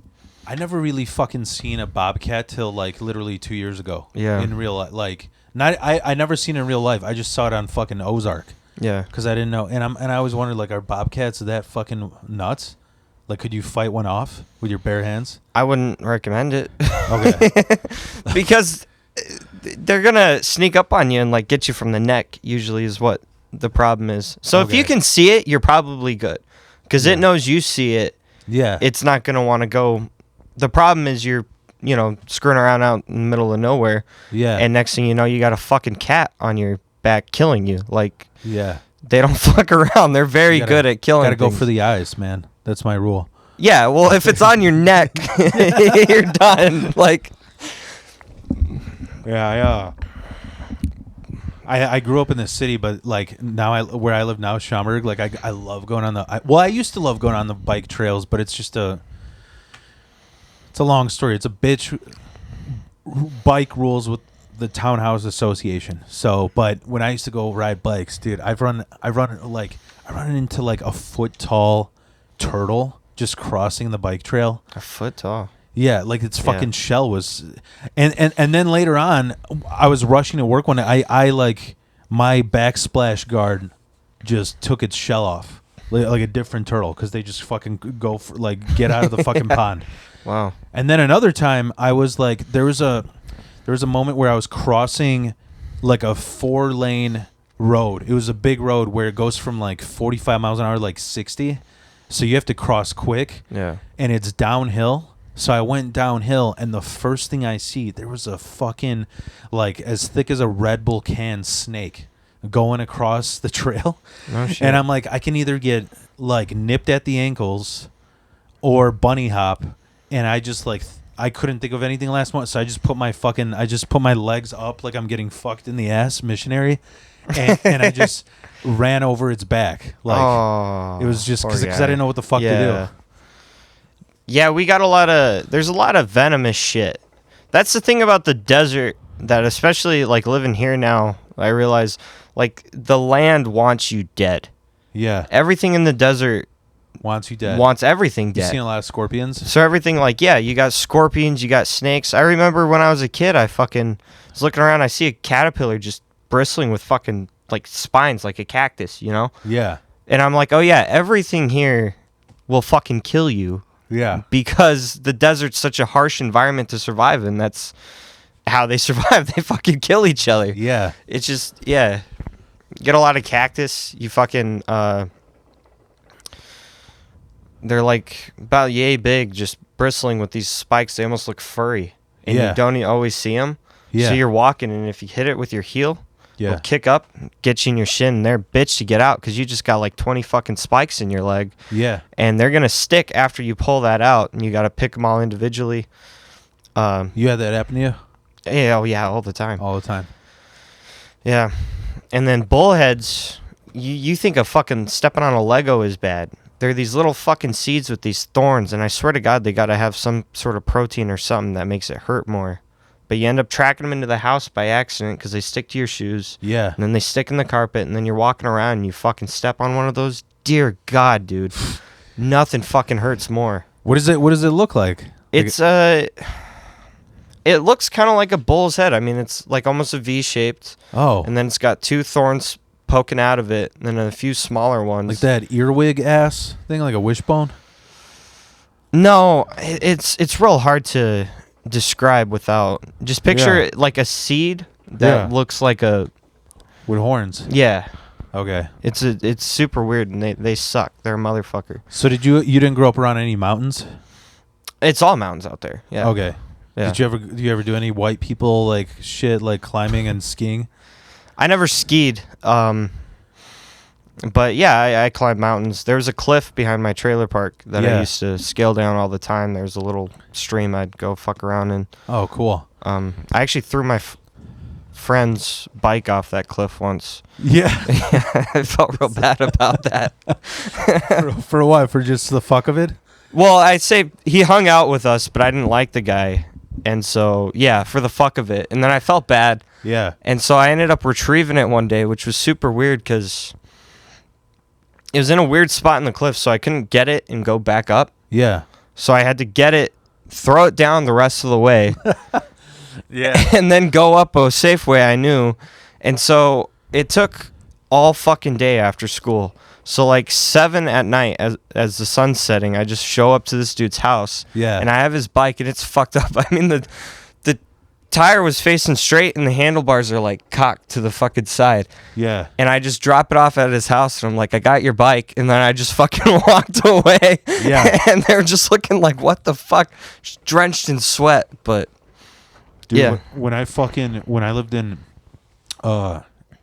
I never really fucking seen a bobcat till like literally 2 years ago. Yeah. In real life, like I never seen it in real life. I just saw it on fucking Ozark. Yeah. Because I didn't know, and I always wondered, like, are bobcats that fucking nuts? Like, could you fight one off with your bare hands? I wouldn't recommend it. Okay. Because they're gonna sneak up on you and like get you from the neck. Usually is what the problem is. So if you can see it, you're probably good, because it knows you see it. Yeah. It's not gonna want to go. The problem is you're, screwing around out in the middle of nowhere. Yeah. And next thing you know, you got a fucking cat on your back killing you. Like, yeah. They don't fuck around. They're very good at killing Gotta things. go for the eyes, man. That's my rule. Yeah, well, if it's on your neck, you're done. Like, yeah. I grew up in the city, but like now where I live now, Schaumburg, like I love going on I used to love going on the bike trails, but it's just it's a long story. It's a bitch bike rules with the Townhouse Association. So, but when I used to go ride bikes, dude, I run into like a foot tall turtle just crossing the bike trail. A foot tall. Yeah, like its fucking shell was, and then later on, I was rushing to work one day. I like my backsplash guard just took its shell off, like a different turtle, because they just fucking go for, like, get out of the fucking pond. Wow. And then another time, I was like, there was a moment where I was crossing like a 4-lane road. It was a big road where it goes from like 45 miles an hour, like 60. So you have to cross quick. Yeah. And it's downhill. So I went downhill, and the first thing I see, there was a fucking, like, as thick as a Red Bull can snake going across the trail. No shit. And I'm like, I can either get, like, nipped at the ankles or bunny hop. And I just, like, I couldn't think of anything last month. So I just put my legs up like I'm getting fucked in the ass, missionary. And I just ran over its back. Like, it was just because I didn't know what the fuck to do. Yeah, there's a lot of venomous shit. That's the thing about the desert that, especially like living here now, I realize, like, the land wants you dead. Yeah. Everything in the desert wants you dead. Wants everything dead. You seen a lot of scorpions? So everything, like, yeah, you got scorpions, you got snakes. I remember when I was a kid, I fucking was looking around, I see a caterpillar just bristling with fucking, like, spines, like a cactus, you know? Yeah. And I'm like, oh yeah, everything here will fucking kill you. Yeah. Because the desert's such a harsh environment to survive in. That's how they survive. They fucking kill each other. Yeah. It's just, yeah. Get a lot of cactus. You fucking, they're like about yay big, just bristling with these spikes. They almost look furry. And you don't always see them. Yeah. So you're walking, and if you hit it with your heel, it'll kick up, get you in your shin, and they're bitch to get out because you just got like 20 fucking spikes in your leg. Yeah. And they're going to stick after you pull that out, and you got to pick them all individually. You had that happen to you? Yeah, oh yeah, all the time. All the time. Yeah. And then bullheads, you think of fucking stepping on a Lego is bad. They're these little fucking seeds with these thorns, and I swear to God, they got to have some sort of protein or something that makes it hurt more. But you end up tracking them into the house by accident because they stick to your shoes. Yeah. And then they stick in the carpet, and then you're walking around and you fucking step on one of those. Dear God, dude. Nothing fucking hurts more. What does it look like? It's it looks kind of like a bull's head. I mean, it's like almost a V-shaped. Oh. And then it's got two thorns poking out of it, and then a few smaller ones. Like that earwig ass thing, like a wishbone? No, it's real hard to describe without just picture it like a seed that looks like a with horns. Yeah. Okay. It's super weird, and they suck. They're a motherfucker. So you didn't grow up around any mountains? It's all mountains out there. Yeah. Okay. Yeah. Do you ever do any white people like shit like climbing and skiing? I never skied. But yeah, I climbed mountains. There was a cliff behind my trailer park that I used to scale down all the time. There's a little stream I'd go fuck around in. Oh, cool. I actually threw my friend's bike off that cliff once. Yeah. I felt real bad about that. For what? For just the fuck of it? Well, I'd say he hung out with us, but I didn't like the guy. And so, yeah, for the fuck of it. And then I felt bad. Yeah. And so I ended up retrieving it one day, which was super weird because it was in a weird spot in the cliff, so I couldn't get it and go back up. Yeah. So I had to get it, throw it down the rest of the way. Yeah. And then go up a safe way I knew. And so it took all fucking day after school. So like 7 at night as the sun's setting, I just show up to this dude's house. Yeah. And I have his bike, and it's fucked up. I mean, the tire was facing straight, and the handlebars are like cocked to the fucking side. Yeah. And I just drop it off at his house, and I'm like, I got your bike. And then I just fucking walked away. Yeah. And they're just looking like, what the fuck? Just drenched in sweat. But dude, yeah. When I lived in,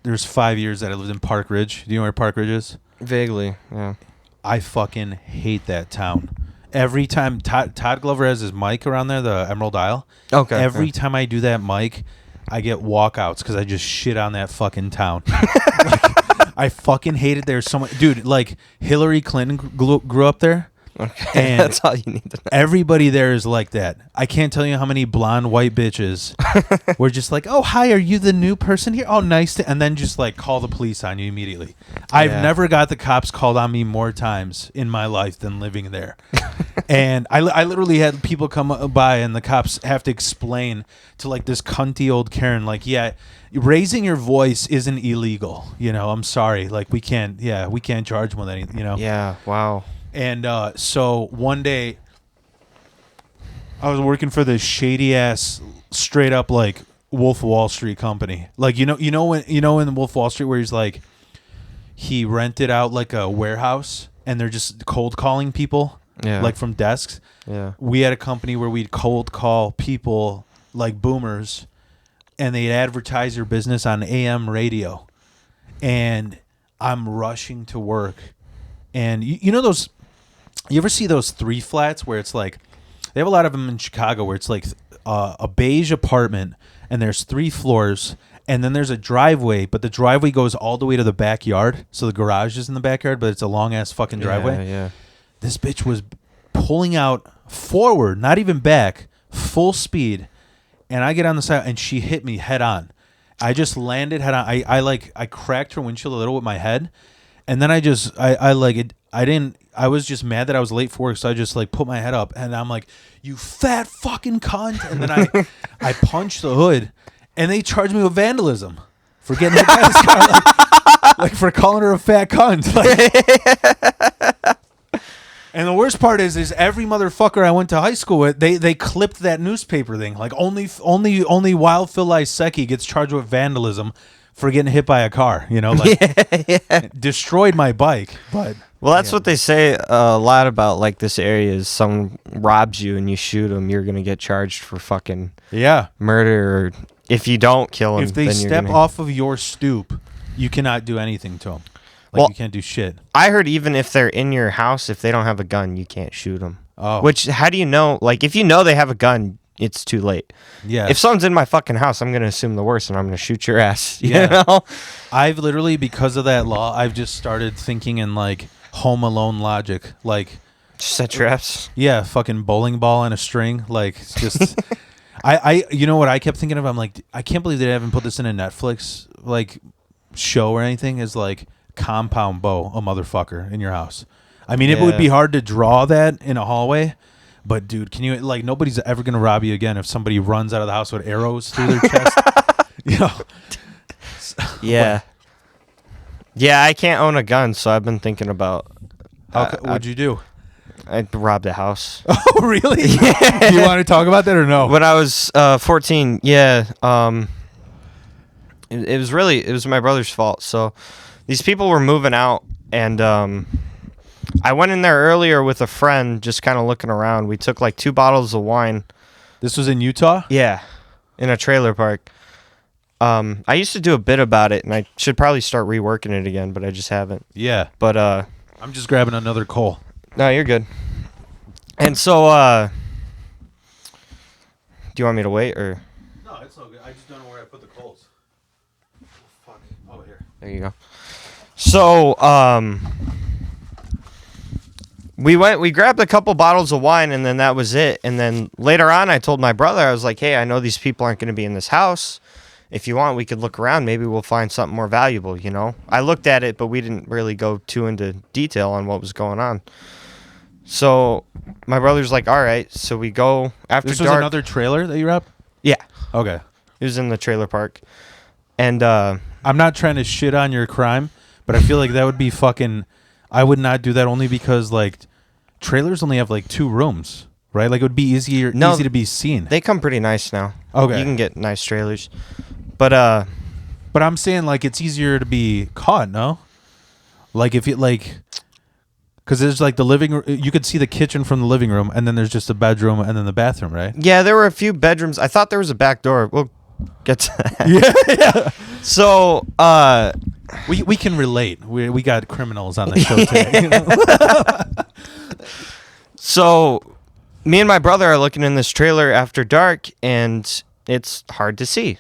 there's 5 years that I lived in Park Ridge. Do you know where Park Ridge is? Vaguely, yeah. I fucking hate that town. Every time Todd Glover has his mic around there, the Emerald Isle. Okay. Every time I do that mic, I get walkouts because I just shit on that fucking town. Like, I fucking hate it there so much. Dude, like Hillary Clinton grew up there. Okay, and that's all you need to know. Everybody there is like that. I can't tell you how many blonde white bitches were just like, "Oh, hi, are you the new person here? Oh, nice to," and then just like call the police on you immediately. I've never got the cops called on me more times in my life than living there. And I literally had people come by, and the cops have to explain to like this cunty old Karen, like, yeah, raising your voice isn't illegal. You know, I'm sorry, like we can't charge them with anything. You know. Yeah. Wow. And so one day, I was working for this shady ass, straight up like Wolf of Wall Street company. Like in Wolf of Wall Street where he's like, he rented out like a warehouse and they're just cold calling people. like from desks. Yeah. We had a company where we'd cold call people like boomers, and they'd advertise their business on AM radio. And I'm rushing to work. And you know those, you ever see those 3 flats where it's like, they have a lot of them in Chicago where it's like a beige apartment and there's 3 floors and then there's a driveway, but the driveway goes all the way to the backyard. So the garage is in the backyard, but it's a long ass fucking driveway. Yeah. This bitch was pulling out forward, not even back, full speed. And I get on the side and she hit me head on. I just landed head on. I cracked her windshield a little with my head. And then I was just mad that I was late for work, so I just like put my head up and I'm like, "You fat fucking cunt!" And then I punched the hood, and they charged me with vandalism for getting hit by this car, like for calling her a fat cunt. And the worst part is every motherfucker I went to high school with, they clipped that newspaper thing. Like only Wild Phil Isecki gets charged with vandalism for getting hit by a car. You know, like destroyed my bike, but. Well, that's what they say a lot about, like, this area is someone robs you and you shoot them, you're going to get charged for fucking murder. Or if you don't kill them, if they step off of your stoop, you cannot do anything to them. Like, you can't do shit. I heard even if they're in your house, if they don't have a gun, you can't shoot them. Oh. Which, how do you know? Like, if you know they have a gun, it's too late. Yeah. If someone's in my fucking house, I'm going to assume the worst and I'm going to shoot your ass. You know? I've literally, because of that law, I've just started thinking in, like, Home Alone logic, like set traps. Yeah, fucking bowling ball on a string. Like, it's just, I you know what I kept thinking of? I'm like, I can't believe they haven't put this in a Netflix like show or anything. Is like compound bow a motherfucker in your house. I mean, it would be hard to draw that in a hallway, but dude, can you like nobody's ever gonna rob you again if somebody runs out of the house with arrows through their chest. You know. Yeah. Yeah, I can't own a gun, so I've been thinking about. What'd you do? I robbed a house. Oh, really? Yeah. Do you want to talk about that or no? When I was 14, yeah. It was my brother's fault. So these people were moving out, and I went in there earlier with a friend, just kind of looking around. We took like 2 bottles of wine. This was in Utah? Yeah, in a trailer park. I used to do a bit about it, and I should probably start reworking it again, but I just haven't. Yeah. But I'm just grabbing another coal. No, you're good. And so, do you want me to wait or? No, it's all good. I just don't know where I put the coals. Oh, fuck. Oh, here. There you go. So, we grabbed a couple bottles of wine, and then that was it. And then later on, I told my brother, I was like, "Hey, I know these people aren't going to be in this house. If you want, we could look around. Maybe we'll find something more valuable, you know?" I looked at it, but we didn't really go too into detail on what was going on. So my brother's like, "All right." So we go after This dark. was another trailer that you were up? Yeah. Okay. It was in the trailer park. And I'm not trying to shit on your crime, but I feel like that would be fucking... I would not do that only because, like, trailers only have, like, 2 rooms, right? Like, it would be easy to be seen. They come pretty nice now. Okay. You can get nice trailers. But I'm saying, like, it's easier to be caught, no? Like, if you, like... Because there's, like, the living room... You could see the kitchen from the living room, and then there's just a bedroom, and then the bathroom, right? Yeah, there were a few bedrooms. I thought there was a back door. We'll get to that. Yeah. So, we can relate. We got criminals on the show today. You know? So, me and my brother are looking in this trailer after dark, and it's hard to see.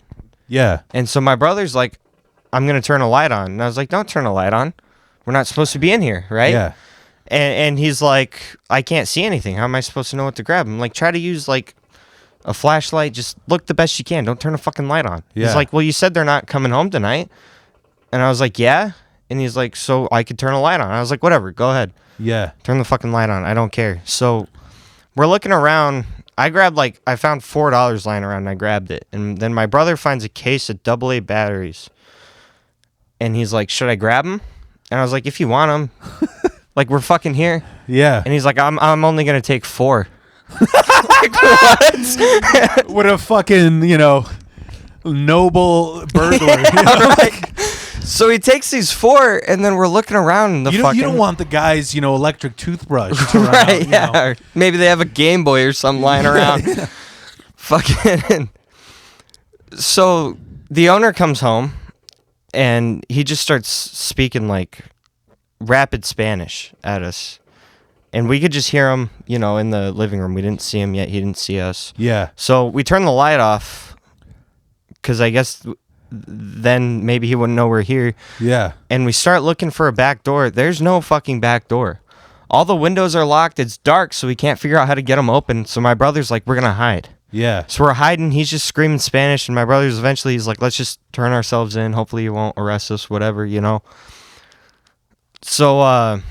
Yeah. And so my brother's like, "I'm going to turn a light on." And I was like, "Don't turn a light on. We're not supposed to be in here, right?" Yeah. And he's like, "I can't see anything. How am I supposed to know what to grab?" I'm like, "Try to use, like, a flashlight. Just look the best you can. Don't turn a fucking light on." Yeah. He's like, "Well, you said they're not coming home tonight." And I was like, "Yeah." And he's like, "So I could turn a light on." I was like, "Whatever. Go ahead. Yeah. Turn the fucking light on. I don't care." So we're looking around. I found $4 lying around, and I grabbed it. And then my brother finds a case of AA batteries. And he's like, "Should I grab them?" And I was like, "If you want them." Like, we're fucking here. Yeah. And he's like, I'm only going to take 4. Like, what? What a fucking, noble burglar. You know? Right. So he takes these 4, and then we're looking around in the You fucking... don't want the guy's, electric toothbrush to run right, out, yeah. Or maybe they have a Game Boy or something lying around. Fucking... So the owner comes home, and he just starts speaking, like, rapid Spanish at us. And we could just hear him, in the living room. We didn't see him yet. He didn't see us. Yeah. So we turned the light off because I guess then maybe he wouldn't know we're here. Yeah. And we start looking for a back door. There's no fucking back door. All the windows are locked. It's dark, so we can't figure out how to get them open. So my brother's like, we're going to hide. Yeah. So we're hiding. He's just screaming Spanish. And my brother's eventually, he's like, let's just turn ourselves in. Hopefully he won't arrest us, whatever, So,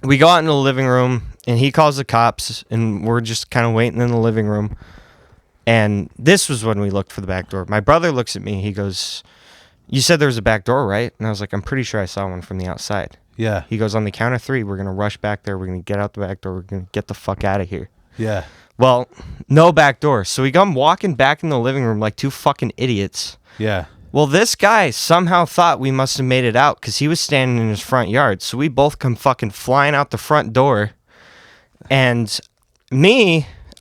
we go out in the living room, and he calls the cops, and we're just kind of waiting in the living room. And this was when we looked for the back door. My brother looks at me. He goes, you said there was a back door, right? And I was like, I'm pretty sure I saw one from the outside. Yeah. He goes, on the count of 3, we're going to rush back there. We're going to get out the back door. We're going to get the fuck out of here. Yeah. Well, no back door. So we come walking back in the living room like 2 fucking idiots. Yeah. Well, this guy somehow thought we must have made it out because he was standing in his front yard. So we both come fucking flying out the front door. And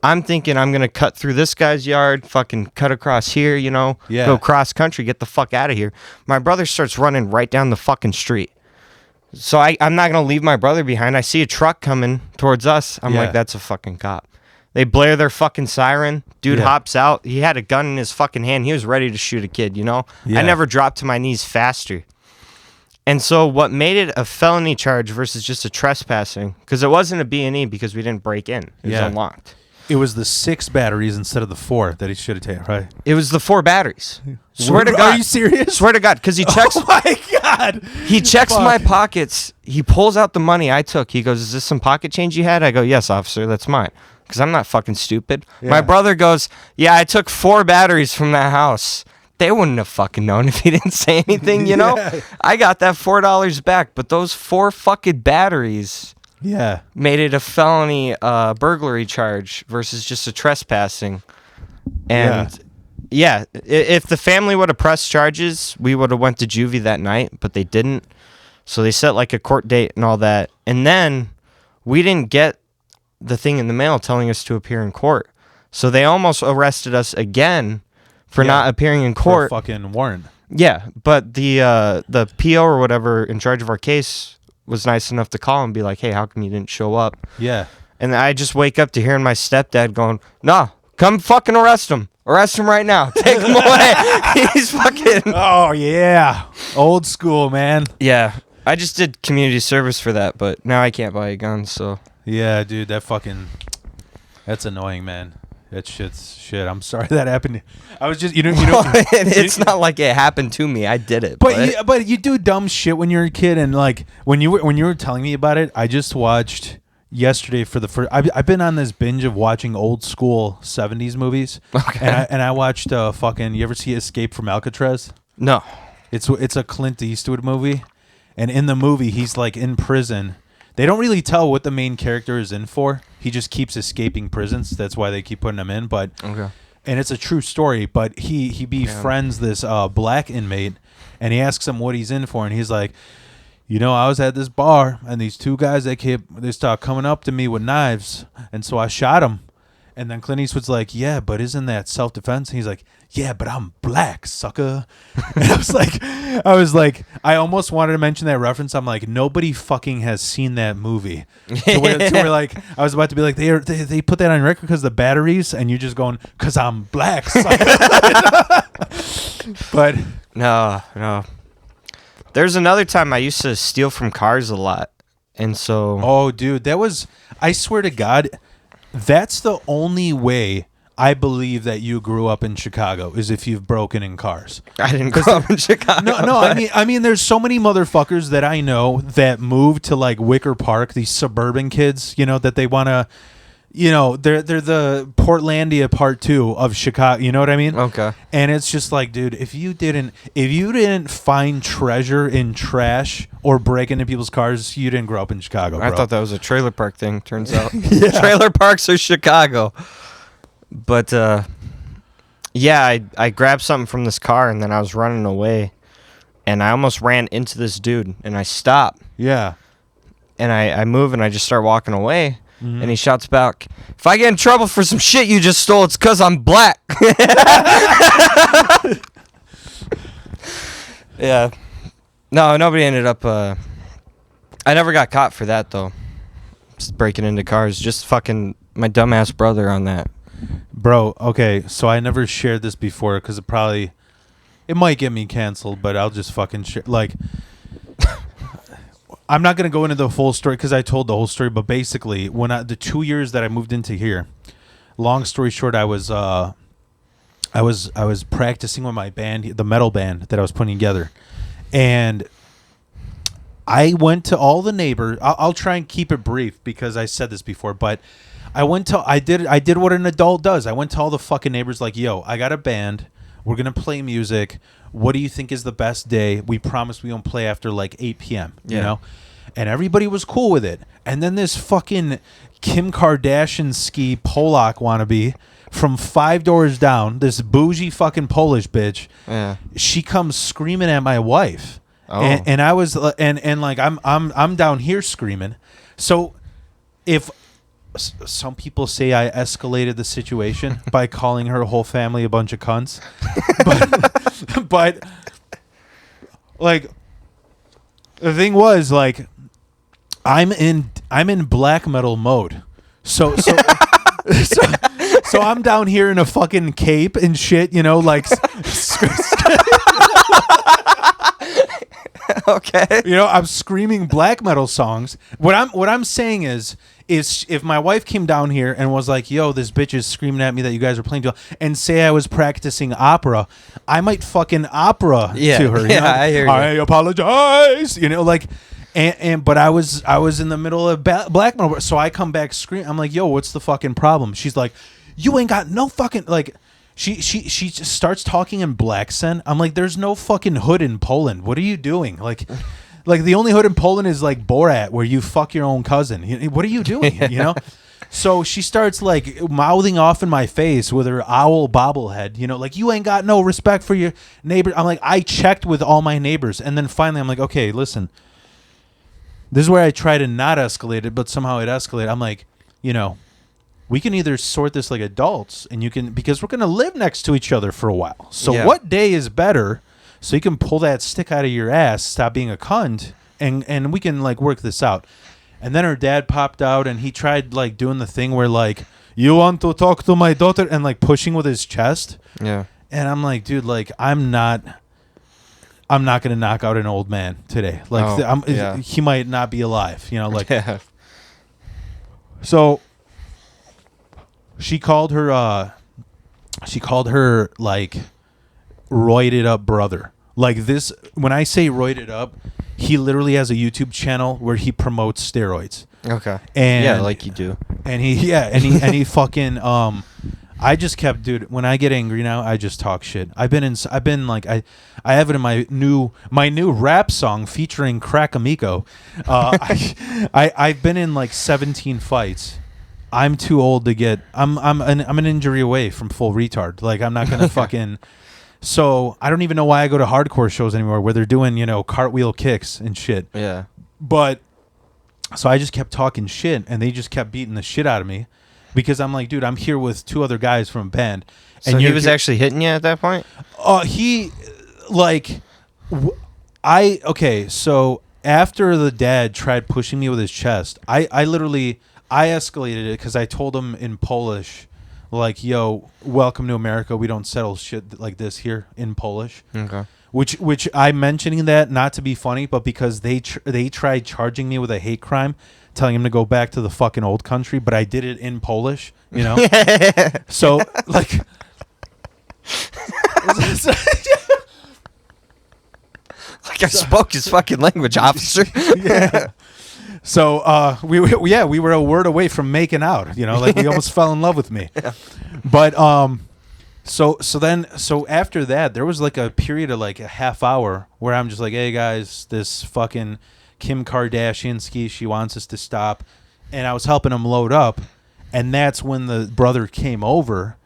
I'm thinking I'm going to cut through this guy's yard, fucking cut across here, Yeah. go cross country, get the fuck out of here. My brother starts running right down the fucking street. So I'm not going to leave my brother behind. I see a truck coming towards us. I'm like, that's a fucking cop. They blare their fucking siren. Dude hops out. He had a gun in his fucking hand. He was ready to shoot a kid, Yeah. I never dropped to my knees faster. And so what made it a felony charge versus just a trespassing, because it wasn't a B&E because we didn't break in. It was unlocked. It was the 6 batteries instead of the 4 that he should have taken, right? It was the 4 batteries. Swear to God. Are you serious? Swear to God, because he checks... Oh, my God. He checks Fuck. my pockets. He pulls out the money I took. He goes, is this some pocket change you had? I go, yes, officer, that's mine. Because I'm not fucking stupid. Yeah. My brother goes, yeah, I took 4 batteries from that house. They wouldn't have fucking known if he didn't say anything, Yeah. I got that $4 back, but those 4 fucking batteries made it a felony burglary charge versus just a trespassing. And if the family would have pressed charges, we would have went to juvie that night, but they didn't. So they set like a court date and all that. And then we didn't get the thing in the mail telling us to appear in court. So they almost arrested us again for not appearing in court. For a fucking warrant. Yeah, but the PO or whatever in charge of our case was nice enough to call and be like, hey, how come you didn't show up? Yeah. And I just wake up to hearing my stepdad going, no, come fucking arrest him. Arrest him right now. Take him away. He's fucking... Oh, yeah. Old school, man. Yeah. I just did community service for that, but now I can't buy a gun, so... Yeah, dude, that's annoying, man. That shit's shit. I'm sorry that happened. I was just, it's not like it happened to me. I did it. But you do dumb shit when you're a kid, and like when you were telling me about it, I just watched yesterday for the first. I've been on this binge of watching old school '70s movies. Okay. And I watched fucking. You ever see Escape from Alcatraz? No. It's a Clint Eastwood movie, and in the movie he's like in prison. They don't really tell what the main character is in for. He just keeps escaping prisons. That's why they keep putting him in. But and it's a true story. But he befriends this black inmate, and he asks him what he's in for, and he's like, I was at this bar, and these 2 guys they start coming up to me with knives, and so I shot him. And then Clint Eastwood's like, yeah, but isn't that self-defense? And he's like, yeah, but I'm black, sucker. And I was like, I almost wanted to mention that reference. I'm like, nobody fucking has seen that movie. So we're like, I was about to be like, they put that on record because the batteries, and you're just going, because I'm black, sucker. But no. There's another time I used to steal from cars a lot, and so. Oh, dude, I swear to God, that's the only way I believe that you grew up in Chicago is if you've broken in cars. I didn't grow up in Chicago. No. I mean, there's so many motherfuckers that I know that moved to like Wicker Park. These suburban kids, that they want to, they're the Portlandia part 2 of Chicago. You know what I mean? Okay. And it's just like, dude, if you didn't find treasure in trash or break into people's cars, you didn't grow up in Chicago. Bro. I thought that was a trailer park thing. Turns out, trailer parks are Chicago. But I grabbed something from this car, and then I was running away, and I almost ran into this dude, and I stop, Yeah. and I move, and I just start walking away, Mhm. and he shouts back, "If I get in trouble for some shit you just stole, it's 'cause I'm black." Yeah. No, nobody ended up. I never got caught for that though. Just breaking into cars. Just fucking my dumbass brother on that. Bro, okay, so I never shared this before because it might get me canceled, but I'll just fucking share. Like, I'm not gonna go into the full story because I told the whole story. But basically, the 2 years that I moved into here, long story short, I was practicing with my band, the metal band that I was putting together, and I went to all the neighbors. I'll try and keep it brief because I said this before, but I did what an adult does. I went to all the fucking neighbors like, yo, I got a band. We're going to play music. What do you think is the best day? We promise we won't play after like 8 p.m., you know? And everybody was cool with it. And then this fucking Kim Kardashian-ski Polak wannabe from 5 doors down, this bougie fucking Polish bitch, she comes screaming at my wife. Oh. And I was and like I'm down here screaming. So if some people say I escalated the situation by calling her whole family a bunch of cunts, but like the thing was like I'm in black metal mode, so I'm down here in a fucking cape and shit, you know, like. Okay. You know, I'm screaming black metal songs. What I'm saying is if my wife came down here and was like, "Yo, this bitch is screaming at me that you guys are playing to," and say I was practicing opera, I might fucking opera to her. You know? I hear you. I apologize. You know, like, but I was in the middle of black metal, so I come back screaming. I'm like, "Yo, what's the fucking problem?" She's like, "You ain't got no fucking like." She just starts talking in black accent. I'm like, there's no fucking hood in Poland. What are you doing? Like the only hood in Poland is like Borat, where you fuck your own cousin. What are you doing? You know? So she starts like mouthing off in my face with her owl bobblehead. You know, like, you ain't got no respect for your neighbor. I'm like, I checked with all my neighbors, and then finally I'm like, okay, listen. This is where I try to not escalate it, but somehow it escalated. I'm like, you know, we can either sort this like adults, and you can, because we're going to live next to each other for a while. So what day is better so you can pull that stick out of your ass, stop being a cunt, and we can like work this out. And then her dad popped out, and he tried like doing the thing where like, you want to talk to my daughter, and like pushing with his chest. Yeah. And I'm like, dude, like I'm not going to knock out an old man today. Like he might not be alive, you know, like. So she called her like roided up brother. Like this, when I say roided up, he literally has a YouTube channel where he promotes steroids. Okay. And yeah, like you do. And he fucking I just kept, dude, when I get angry now, I just talk shit. I've been like I have it in my new rap song featuring Crack Amico. I've been in like 17 fights. I'm too old to get. I'm an injury away from full retard. Like, I'm not gonna fucking. So I don't even know why I go to hardcore shows anymore where they're doing, you know, cartwheel kicks and shit. Yeah. But so I just kept talking shit, and they just kept beating the shit out of me because I'm like, dude, I'm here with 2 other guys from a band. And so he was actually hitting you at that point? He like okay. So after the dad tried pushing me with his chest, I literally. I escalated it because I told him in Polish, like, yo, welcome to America. We don't settle shit like this here in Polish. Okay. Which I'm mentioning that not to be funny, but because they tried charging me with a hate crime, telling him to go back to the fucking old country, but I did it in Polish, you know? So, like... like I spoke his fucking language, officer. Yeah. So we were a word away from making out, you know, like we almost fell in love with me. Yeah. But so after that, there was like a period of like a half hour where I'm just like, hey guys, this fucking Kim Kardashian-ski, she wants us to stop, and I was helping him load up, and that's when the brother came over,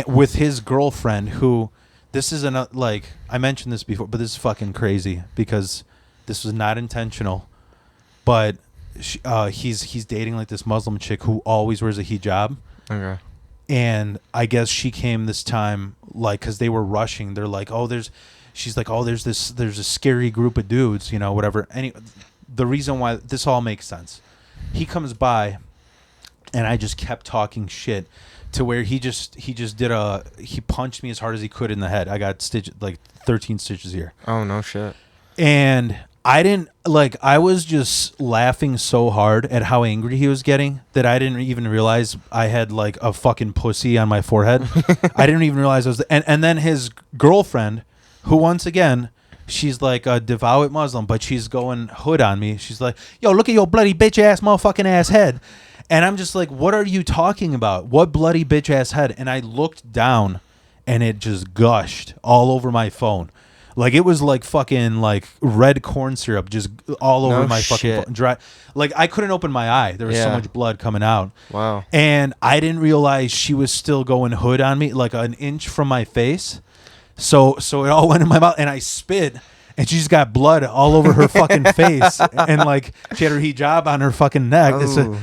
with his girlfriend, who this is like I mentioned this before, but this is fucking crazy because this was not intentional. But he's dating like this Muslim chick who always wears a hijab. Okay. And I guess she came this time, like, because they were rushing. They're like, she's like, there's a scary group of dudes, whatever. The reason why this all makes sense. He comes by, and I just kept talking shit to where he punched me as hard as he could in the head. I got 13 stitches here. Oh, no shit. And I was just laughing so hard at how angry he was getting that I didn't even realize I had like a fucking pussy on my forehead. I didn't even realize I was, and then his girlfriend, who once again, she's like a devout Muslim, but she's going hood on me. She's like, yo, look at your bloody bitch ass motherfucking ass head. And I'm just like, what are you talking about? What bloody bitch ass head? And I looked down and it just gushed all over my phone. Like it was like fucking like red corn syrup just all over my fucking phone. Dry. Like I couldn't open my eye. There was so much blood coming out. Wow. And I didn't realize she was still going hood on me, like an inch from my face. So it all went in my mouth and I spit and she just got blood all over her fucking face and like she had her hijab on her fucking neck.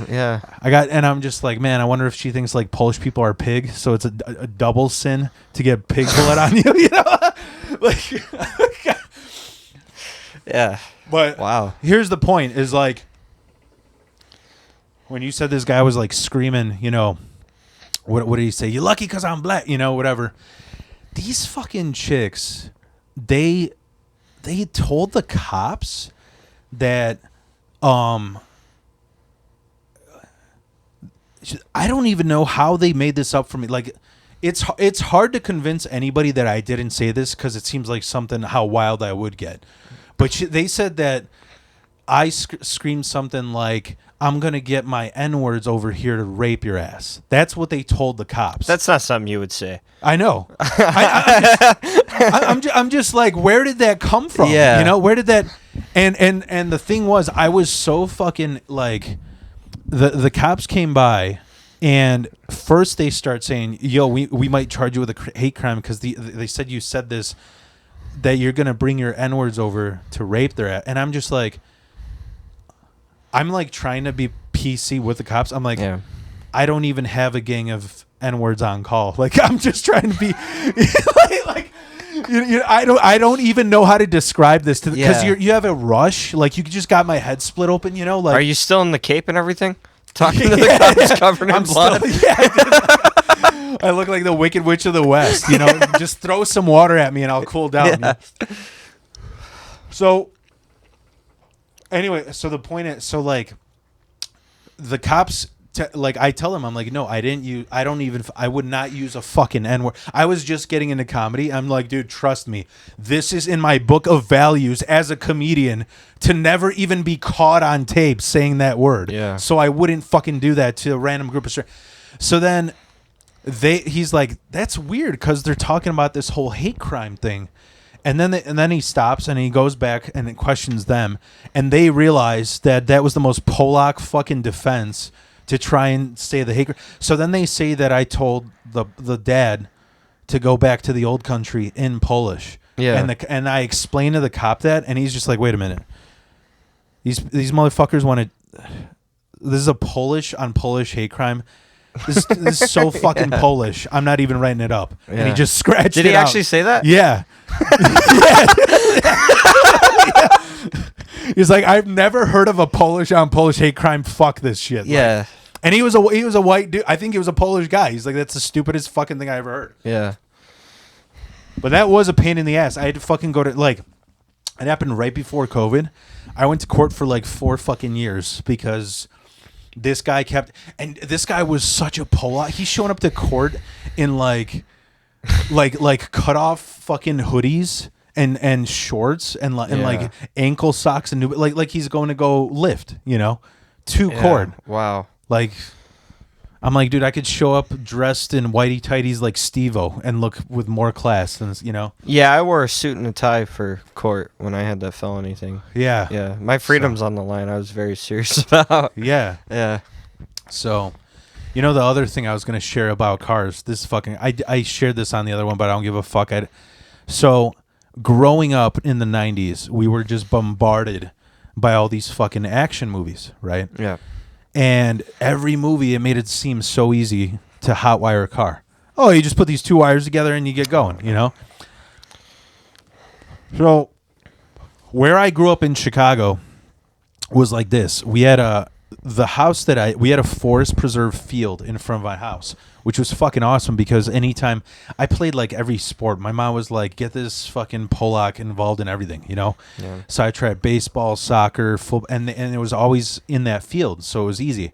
Yeah. And I'm just like, man, I wonder if she thinks like Polish people are pig, so it's a double sin to get pig blood on you, like yeah. But wow. Here's the point is like when you said this guy was like screaming, what did he say? You're lucky because I'm black, whatever. These fucking chicks, they told the cops that I don't even know how they made this up for me. Like it's hard to convince anybody that I didn't say this because it seems like how wild I would get. But they said that I screamed something like, I'm going to get my N-words over here to rape your ass. That's what they told the cops. That's not something you would say. I know. I'm just like, where did that come from? Yeah. Where did that... And the thing was, I was so fucking like... The cops came by, and first they start saying, yo, we might charge you with a hate crime because they said you said this, that you're going to bring your N-words over to rape their ass. And I'm just like... I'm like trying to be PC with the cops. I'm like, I don't even have a gang of N-words on call. Like I'm just trying to be I don't even know how to describe this because you have a rush. Like you just got my head split open. Like are you still in the cape and everything? Talking to the cops covered in blood. I look like the Wicked Witch of the West. Just throw some water at me and I'll cool down. Yeah. So. Anyway, so the point is, the cops, I tell them, I'm like, no, I would not use a fucking N-word. I was just getting into comedy. I'm like, dude, trust me. This is in my book of values as a comedian to never even be caught on tape saying that word. Yeah. So I wouldn't fucking do that to a random group of strangers. So then he's like, that's weird because they're talking about this whole hate crime thing. And then he stops and he goes back and questions them, and they realize that was the most Polak fucking defense to try and say the hate. So then they say that I told the dad to go back to the old country in Polish. Yeah. And I explained to the cop that, and he's just like, wait a minute, these motherfuckers want to. This is a Polish on Polish hate crime. This is so fucking Polish. I'm not even writing it up. Yeah. And he just scratched it Did he out. actually say that? Yeah. He's like, I've never heard of a Polish on Polish hate crime. Fuck this shit. Yeah. And he was a white dude. I think he was a Polish guy. He's like, that's the stupidest fucking thing I ever heard. Yeah. But that was a pain in the ass. I had to fucking go to it happened right before COVID. I went to court for 4 fucking years because this guy this guy was such a Polak. He's showing up to court in like cut off fucking hoodies and shorts and like ankle socks and like he's going to go lift, to court. Wow. Like I'm like, dude, I could show up dressed in whitey tighties like Steve-O and look with more class than, Yeah, I wore a suit and a tie for court when I had that felony thing. Yeah. Yeah. My freedom's on the line. I was very serious about. Yeah. Yeah. So, the other thing I was going to share about cars, this fucking, I shared this on the other one, but I don't give a fuck. So growing up in the 90s, we were just bombarded by all these fucking action movies, right? Yeah. And every movie, it made it seem so easy to hotwire a car. Oh, you just put these two wires together and you get going, you know? So where I grew up in Chicago was like this. We had a forest preserve field in front of my house, which was fucking awesome because anytime I played like every sport, my mom was like, get this fucking Polak involved in everything, you know? Yeah. So I tried baseball, soccer, football, and it was always in that field, so it was easy.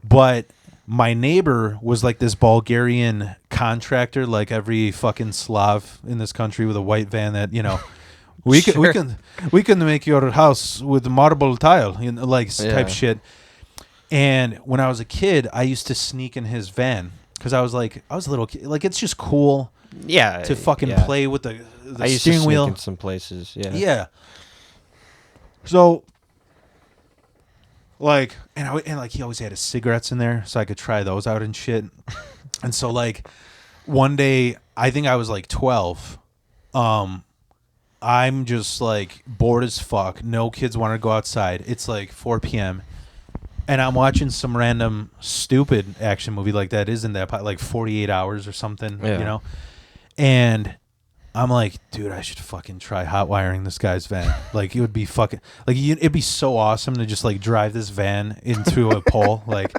But my neighbor was like this Bulgarian contractor, like every fucking Slav in this country with a white van that, you know, we can make your house with marble tile, you know, like type shit. And when I was a kid, I used to sneak in his van because I was a little kid. Like, it's just cool, to fucking play with the I used steering to wheel sneak in some places. Yeah. Yeah. So, like, and he always had his cigarettes in there, so I could try those out and shit. And so, like, one day, I think I was like 12. I'm just like bored as fuck. No kids want to go outside. It's like 4 p.m. And I'm watching some random stupid action movie like that. Isn't that like 48 Hours or something? Yeah. You know? And I'm like, dude, I should fucking try hot wiring this guy's van. Like, it would be fucking like it'd be so awesome to just like drive this van into a pole, like,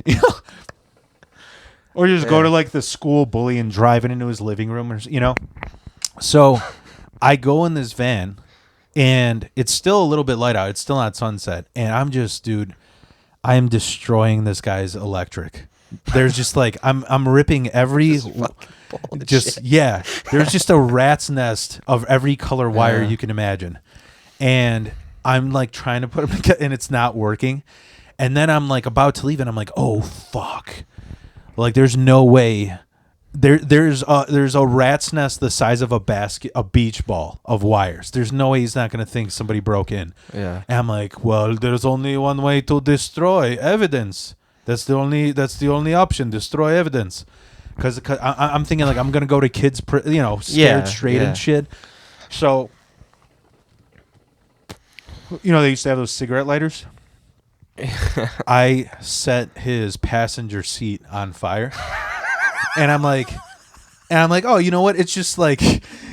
you know, or just go to like the school bully and drive it into his living room, or you know. So I go in this van, and it's still a little bit light out. It's still not sunset, and I'm just, dude, I am destroying this guy's electric. There's just like I'm ripping every. Just yeah, there's just a rat's nest of every color wire you can imagine, and I'm like trying to put them together, and it's not working. And then I'm like about to leave, and I'm like, oh fuck, like there's no way. There's a rat's nest the size of a beach ball of wires. There's no way he's not gonna think somebody broke in. Yeah, and I'm like, well, there's only one way to destroy evidence. That's the only option. Destroy evidence. Because I'm thinking like I'm gonna go to kids, scared straight and shit. So, they used to have those cigarette lighters. I set his passenger seat on fire, and I'm like, oh, you know what? It's just like,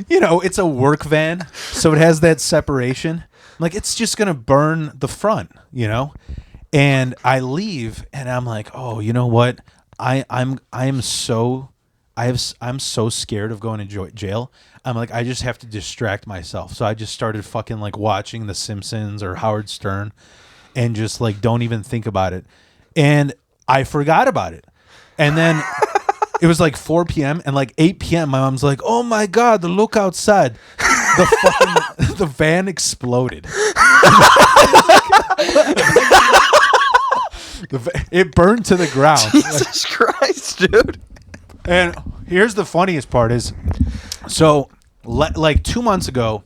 it's a work van, so it has that separation. I'm like, it's just gonna burn the front, And I leave, and I'm like, oh, you know what? I'm so scared of going to jail. I'm like, I just have to distract myself. So I just started fucking like watching The Simpsons or Howard Stern, and just like don't even think about it. And I forgot about it. And then it was like 4 p.m. and like 8 p.m. my mom's like, oh my God, look outside. The van exploded. It burned to the ground. Jesus Christ, dude. And here's the funniest part is, so like 2 months ago,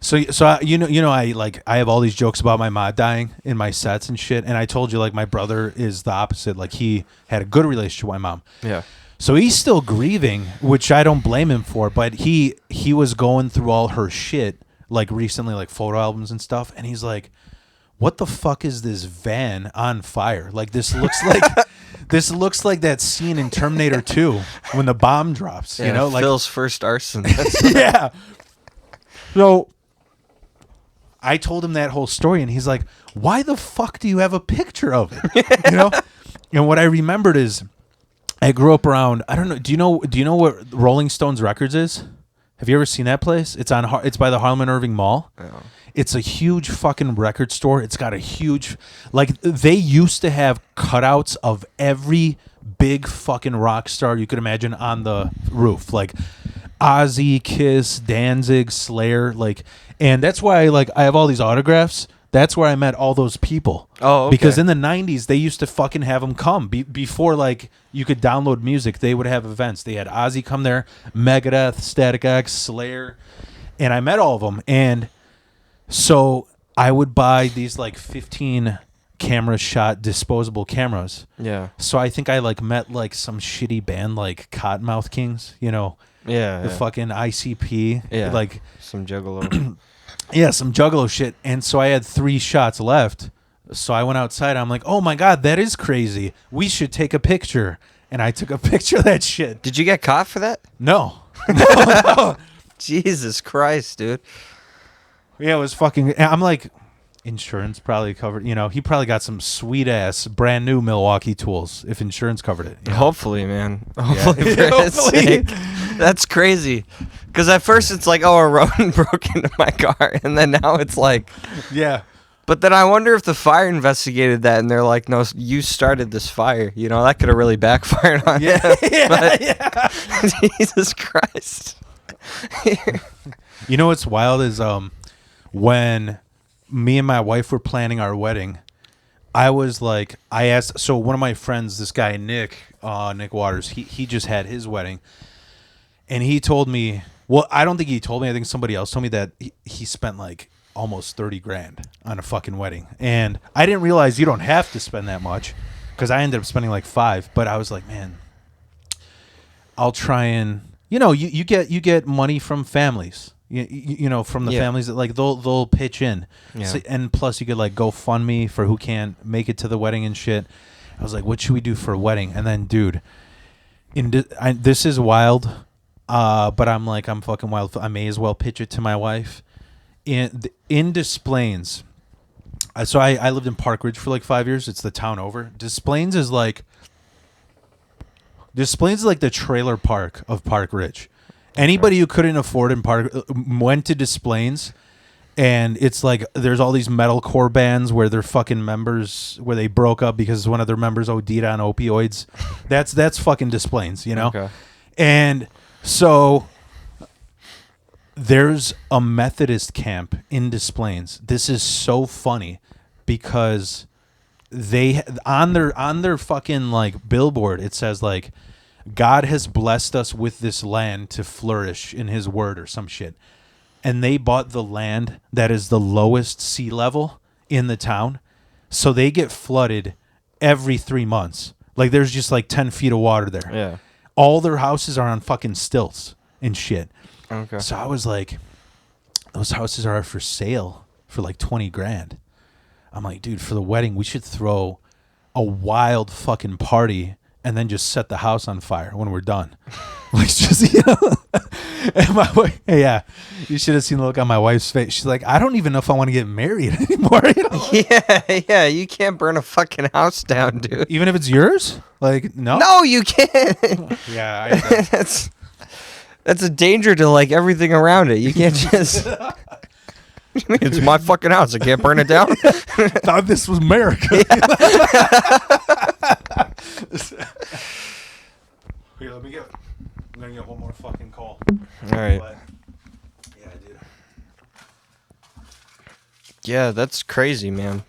so I have all these jokes about my mod dying in my sets and shit, and I told you like my brother is the opposite. Like, he had a good relationship with my mom. Yeah. So he's still grieving, which I don't blame him for, but he was going through all her shit like recently, like photo albums and stuff, and he's like, what the fuck is this van on fire? Like, this looks like that scene in Terminator 2 when the bomb drops, like Phil's first arson. Yeah. So I told him that whole story, and he's like, why the fuck do you have a picture of it? And what I remembered is I grew up around, I don't know, do you know what Rolling Stones Records is? Have you ever seen that place? It's by the Harlem and Irving Mall. Oh. It's a huge fucking record store. It's got a huge, like, they used to have cutouts of every big fucking rock star you could imagine on the roof, like Ozzy, Kiss, Danzig, Slayer, like, and that's why I have all these autographs. That's where I met all those people. Oh, okay. Because in the 90s, they used to fucking have them come. Before, like, you could download music, they would have events. They had Ozzy come there, Megadeth, Static X, Slayer, and I met all of them. And so I would buy these, like, 15 camera shot disposable cameras. Yeah. So I think I, like, met, like, some shitty band, like Cottonmouth Kings, Yeah. the fucking ICP. Yeah. Like, some juggalo. yeah, some juggalo shit. And so I had 3 shots left. So I went outside. I'm like, oh my God, that is crazy. We should take a picture. And I took a picture of that shit. Did you get caught for that? No. No. Jesus Christ, dude. Yeah, it was fucking. I'm like, insurance probably covered. You know, he probably got some sweet ass brand new Milwaukee tools if insurance covered it. You know? Hopefully, man. Hopefully, Yeah. for his sake. That's crazy. Because at first it's like, oh, a rodent broke into my car, and then now it's like, Yeah. but then I wonder if the fire investigated that, and they're like, no, you started this fire. You know, that could have really backfired on Yeah. him. Yeah. But- Yeah. Jesus Christ. You know what's wild is when me and my wife were planning our wedding, I was like, I asked. So one of my friends, this guy Nick Waters, he just had his wedding, and he told me. Well, I don't think he told me. I think somebody else told me that he spent like almost $30,000 on a fucking wedding, and I didn't realize you don't have to spend that much because I ended up spending like 5. But I was like, man, I'll try and you get money from families. You know, from the families that like they'll pitch in, and plus you could like GoFundMe for who can't make it to the wedding and shit. I was like, what should we do for a wedding? And then, dude, this is wild, but I'm like, I'm fucking wild. I may as well pitch it to my wife. In Des Plaines, so I lived in Park Ridge for like 5 years. It's the town over. Des Plaines is like the trailer park of Park Ridge. Anybody who couldn't afford in Park went to Des Plaines, and it's like there's all these metalcore bands where their fucking members where they broke up because one of their members OD'd on opioids. That's fucking Des Plaines, you know. Okay. And so there's a Methodist camp in Des Plaines. This is so funny because they on their fucking like billboard it says like, God has blessed us with this land to flourish in his word or some shit. And they bought the land that is the lowest sea level in the town. So they get flooded every 3 months. Like there's just like 10 feet of water there. Yeah. All their houses are on fucking stilts and shit. Okay. So I was like, those houses are for sale for like $20,000. I'm like, dude, for the wedding, we should throw a wild fucking party and then just set the house on fire when we're done. Like, just, And my wife, yeah, you should have seen the look on my wife's face. She's like, I don't even know if I want to get married anymore. Yeah, you can't burn a fucking house down, dude. Even if it's yours? Like, no? No, you can't. Yeah. That's a danger to, like, everything around it. You can't just... It's my fucking house. I can't burn it down. Thought this was America. Here, I'm gonna get one more fucking call. All right. But, yeah, dude. Yeah, that's crazy, man.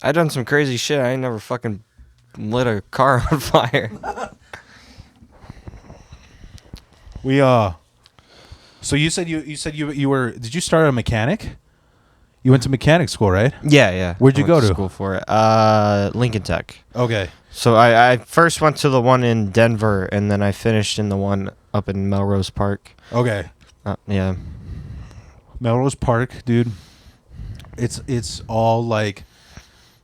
I done some crazy shit. I ain't never fucking lit a car on fire. So you said you were. Did you start a mechanic? You went to mechanic school, right? Yeah. Where'd you I go went to? school for it. Lincoln Tech. Okay. So I first went to the one in Denver, and then I finished in the one up in Melrose Park. Okay. Yeah. Melrose Park, dude. It's all like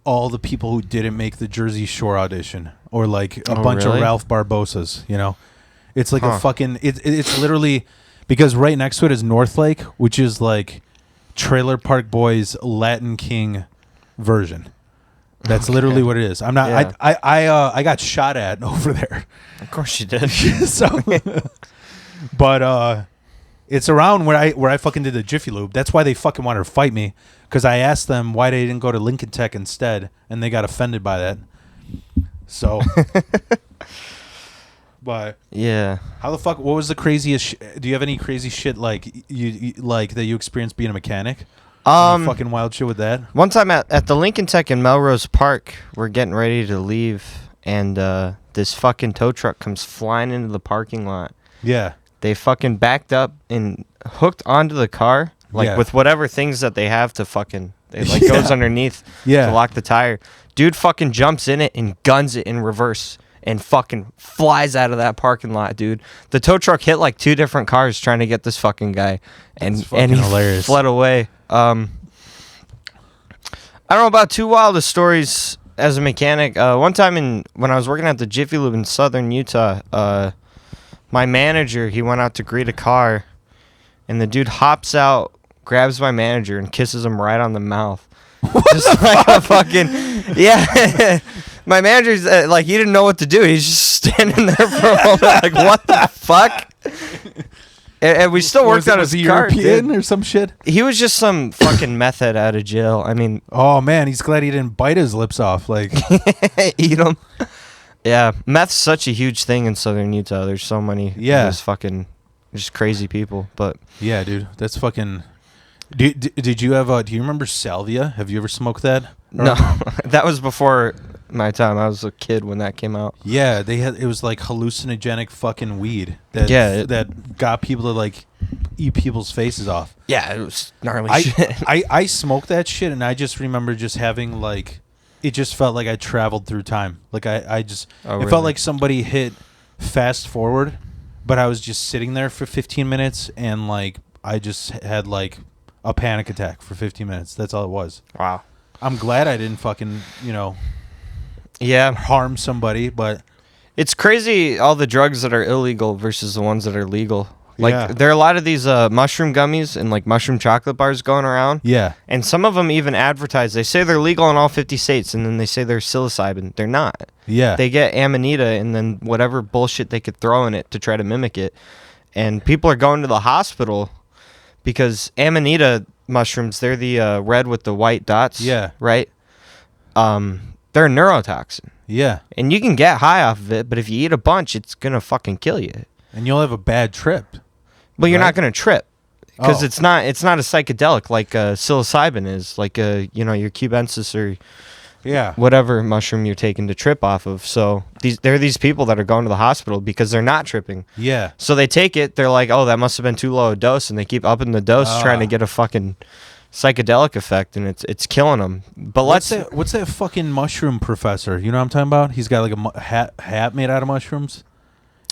all the people who didn't make the Jersey Shore audition, or like a bunch of Ralph Barbosas. You know, it's like a fucking. It's literally because right next to it is North Lake, which is like Trailer Park Boys Latin King version. That's literally what it is. I'm not. Yeah. I got shot at over there. Of course you did. So, but it's around where I fucking did the Jiffy Lube. That's why they fucking wanted to fight me, because I asked them why they didn't go to Lincoln Tech instead, and they got offended by that. So, but Yeah. how the fuck? What was the craziest? Do you have any crazy shit like you like that you experienced being a mechanic? Any fucking wild shit with that. One time at the Lincoln Tech in Melrose Park, we're getting ready to leave, and this fucking tow truck comes flying into the parking lot. Yeah. They fucking backed up and hooked onto the car, like with whatever things that they have to fucking, it like goes underneath to lock the tire. Dude fucking jumps in it and guns it in reverse and fucking flies out of that parking lot, dude. The tow truck hit like 2 different cars trying to get this fucking guy, and he hilarious. fled away. I don't know about 2 wildest stories as a mechanic. One time when I was working at the Jiffy Lube in southern Utah, my manager, he went out to greet a car, and the dude hops out, grabs my manager, and kisses him right on the mouth. Just like a fucking, yeah. My manager's like, he didn't know what to do. He's just standing there for a moment, like, what the fuck? And we still worked on his car. European or some shit? He was just some fucking meth head out of jail. I mean, oh man, he's glad he didn't bite his lips off. Like, eat them. Yeah, meth's such a huge thing in southern Utah. There's so many, those fucking just crazy people. But yeah, dude, that's fucking. Did you have? Do you remember salvia? Have you ever smoked that? No, that was before my time. I was a kid when that came out. Yeah, it was like hallucinogenic fucking weed that got people to like eat people's faces off. Yeah, it was gnarly shit. I smoked that shit, and I just remember just having like, it just felt like I traveled through time. Like it felt like somebody hit fast forward, but I was just sitting there for 15 minutes, and like I just had like a panic attack for 15 minutes. That's all it was. Wow. I'm glad I didn't fucking, harm somebody, but it's crazy all the drugs that are illegal versus the ones that are legal. Like, yeah. There are a lot of these mushroom gummies and like mushroom chocolate bars going around. Yeah. And some of them even advertise. They say they're legal in all 50 states, and then they say they're psilocybin. They're not. Yeah. They get amanita and then whatever bullshit they could throw in it to try to mimic it. And people are going to the hospital because amanita mushrooms, they're the red with the white dots. Yeah. Right? They're a neurotoxin. Yeah. And you can get high off of it, but if you eat a bunch, it's going to fucking kill you. And you'll have a bad trip. Well, you're not going to trip because Oh. it's not a psychedelic like psilocybin is, like your cubensis or whatever mushroom you're taking to trip off of. So there are these people that are going to the hospital because they're not tripping. Yeah. So they take it. They're like, oh, that must have been too low a dose, and they keep upping the dose trying to get a fucking psychedelic effect, and it's killing them. But what's that fucking mushroom professor? You know what I'm talking about? He's got like a hat made out of mushrooms.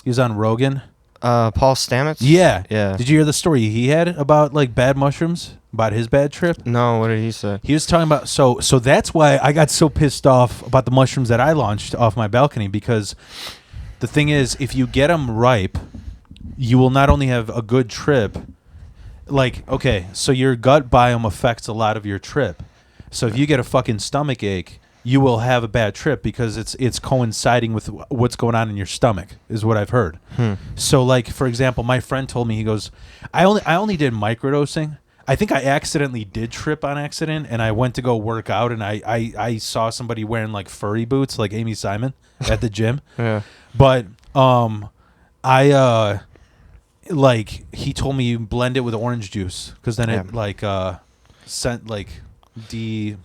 He was on Rogan. Paul Stamets? Yeah. Yeah. Did you hear the story he had about like bad mushrooms? About his bad trip? No, what did he say? He was talking about so that's why I got so pissed off about the mushrooms that I launched off my balcony, because the thing is, if you get them ripe, you will not only have a good trip, like, okay, so your gut biome affects a lot of your trip. So if you get a fucking stomach ache, you will have a bad trip because it's coinciding with what's going on in your stomach, is what I've heard. So like, for example, my friend told me, he goes, I only did microdosing. I think I accidentally did trip on accident, and I went to go work out, and I saw somebody wearing like furry boots like Amy Simon at the gym. Yeah. But like, he told me you blend it with orange juice, because then it like sent like it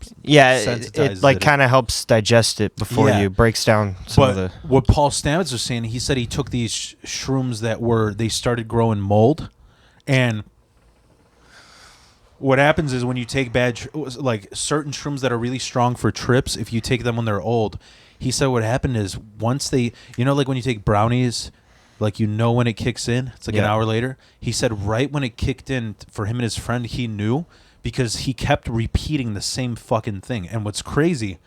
like kind of helps digest it before you breaks down some of the. What Paul Stamets was saying, he said he took these shrooms that they started growing mold, and what happens is when you take like certain shrooms that are really strong for trips, if you take them when they're old, he said what happened is once they, like when you take brownies, like when it kicks in, it's like an hour later. He said right when it kicked in for him and his friend, he knew, because he kept repeating the same fucking thing. And what's crazy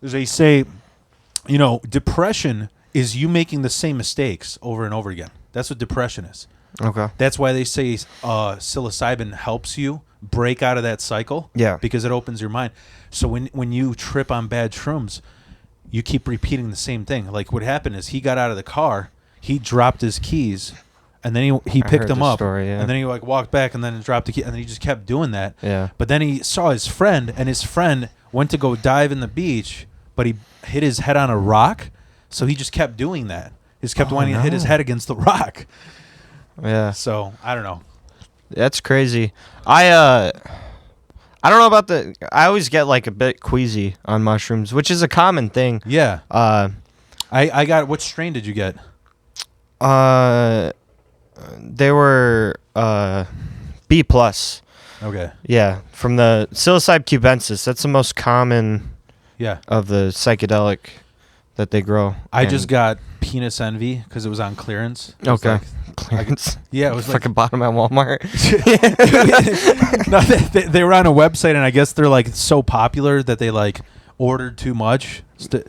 is they say, depression is you making the same mistakes over and over again. That's what depression is. Okay. That's why they say psilocybin helps you break out of that cycle. Yeah. Because it opens your mind. So when you trip on bad shrooms, you keep repeating the same thing. Like what happened is he got out of the car, he dropped his keys, and then he picked them up, and then he like walked back, and then dropped the key, and then he just kept doing that. Yeah. But then he saw his friend, and his friend went to go dive in the beach, but he hit his head on a rock, so he just kept doing that. He just kept wanting to hit his head against the rock. Yeah. So I don't know. That's crazy. I don't know about I always get like a bit queasy on mushrooms, which is a common thing. Yeah. I got, what strain did you get? They were B+. Okay. Yeah, from the psilocybe cubensis. That's the most common of the psychedelic that they grow. I just got penis envy because it was on clearance. It was Okay. like- Clearance. yeah, it was like Fucking bottom at Walmart. no, they were on a website, and I guess they're like so popular that they like ordered too much.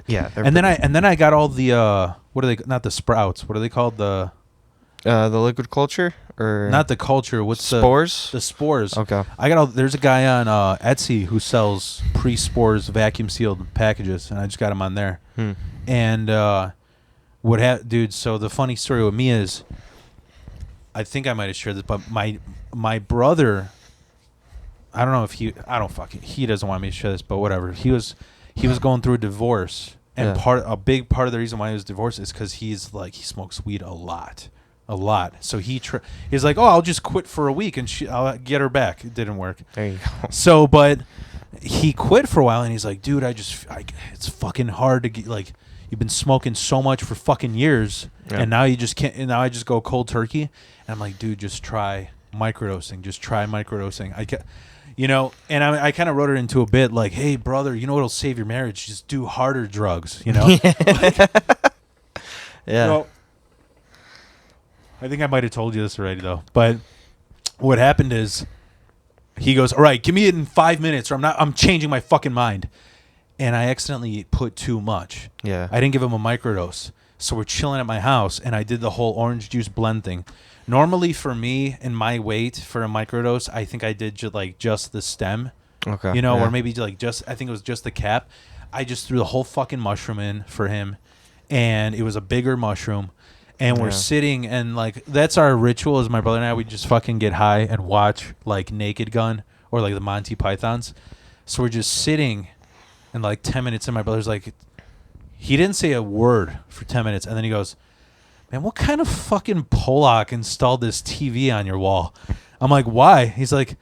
Yeah. And then I got all the what are they? Not the sprouts. What are they called? The liquid culture or not the culture. What's spores? The spores. Okay. I got all. There's a guy on Etsy who sells pre-spores vacuum sealed packages, and I just got them on there. And dude? So the funny story with me is, I think I might have shared this, but my brother, I don't know if he doesn't want me to share this, but whatever. He was going through a divorce, and a big part of the reason why he was divorced is because he smokes weed a lot. So he's like, oh, I'll just quit for a week and I'll get her back. It didn't work. There you go. So, but he quit for a while, and he's like, dude, it's fucking hard to get, like, you've been smoking so much for fucking years, and now you just can't. And now I just go cold turkey, and I'm like, dude, just try microdosing. Just try microdosing. And I kind of wrote it into a bit like, hey, brother, you know what'll save your marriage? Just do harder drugs. Yeah. Well, I think I might have told you this already, though. But what happened is, he goes, all right, give me it in 5 minutes, or I'm changing my fucking mind. And I accidentally put too much. Yeah. I didn't give him a microdose. So we're chilling at my house, and I did the whole orange juice blend thing. Normally, for me and my weight for a microdose, I think I did just the stem. Okay. Or maybe I think it was just the cap. I just threw the whole fucking mushroom in for him, and it was a bigger mushroom. And we're sitting, and like, that's our ritual. Is my brother and I, we just fucking get high and watch like Naked Gun or like the Monty Pythons. So we're just sitting, and like 10 minutes in, my brother's like, he didn't say a word for 10 minutes, and then he goes, man, what kind of fucking Pollock installed this TV on your wall? I'm like, why? He's like,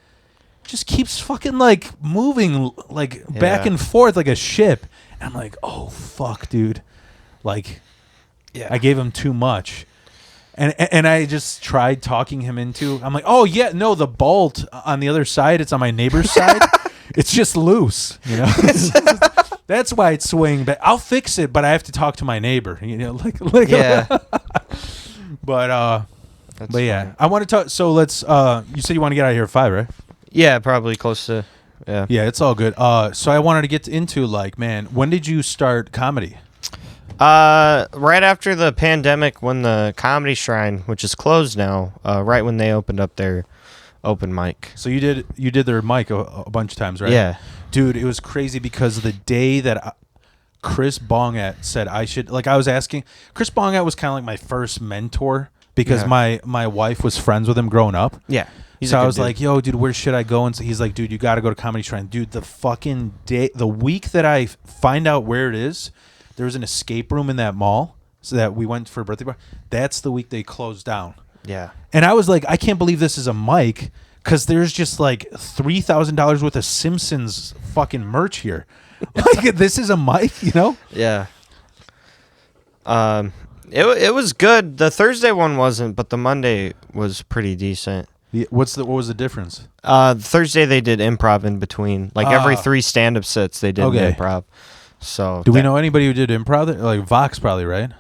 just keeps fucking like moving like back and forth like a ship. And I'm like, oh fuck, dude. Like, I gave him too much. And I just tried talking him into, I'm like, oh yeah, no, the bolt on the other side, it's on my neighbor's side. It's just loose, That's why it's swinging. But I'll fix it, but I have to talk to my neighbor, Yeah. But yeah, funny. I want to talk. So let's. You said you want to get out of here at 5, right? Yeah, probably close to. Yeah. Yeah, it's all good. So I wanted to get into, like, man, when did you start comedy? Right after the pandemic, when the Comedy Shrine, which is closed now, right when they opened up their open mic. So you did their mic a bunch of times, right? Yeah. Dude, it was crazy because the day that Chris Bongat said I should, like, I was asking, Chris Bongat was kind of like my first mentor because my wife was friends with him growing up. Yeah. So I was like, yo, dude, where should I go? And so he's like, dude, you got to go to Comedy Shrine. Dude, the fucking day, the week that I find out where it is, there was an escape room in that mall. So that we went for a birthday party. That's the week they closed down. Yeah. And I was like, I can't believe this is a mic because there's just like $3,000 worth of Simpsons fucking merch here. Like, this is a mic, Yeah. It was good. The Thursday one wasn't, but the Monday was pretty decent. Yeah, what was the difference? Thursday they did improv in between. Like every 3 stand-up sets they did improv. So do we know anybody who did improv there? Like Vox probably, right?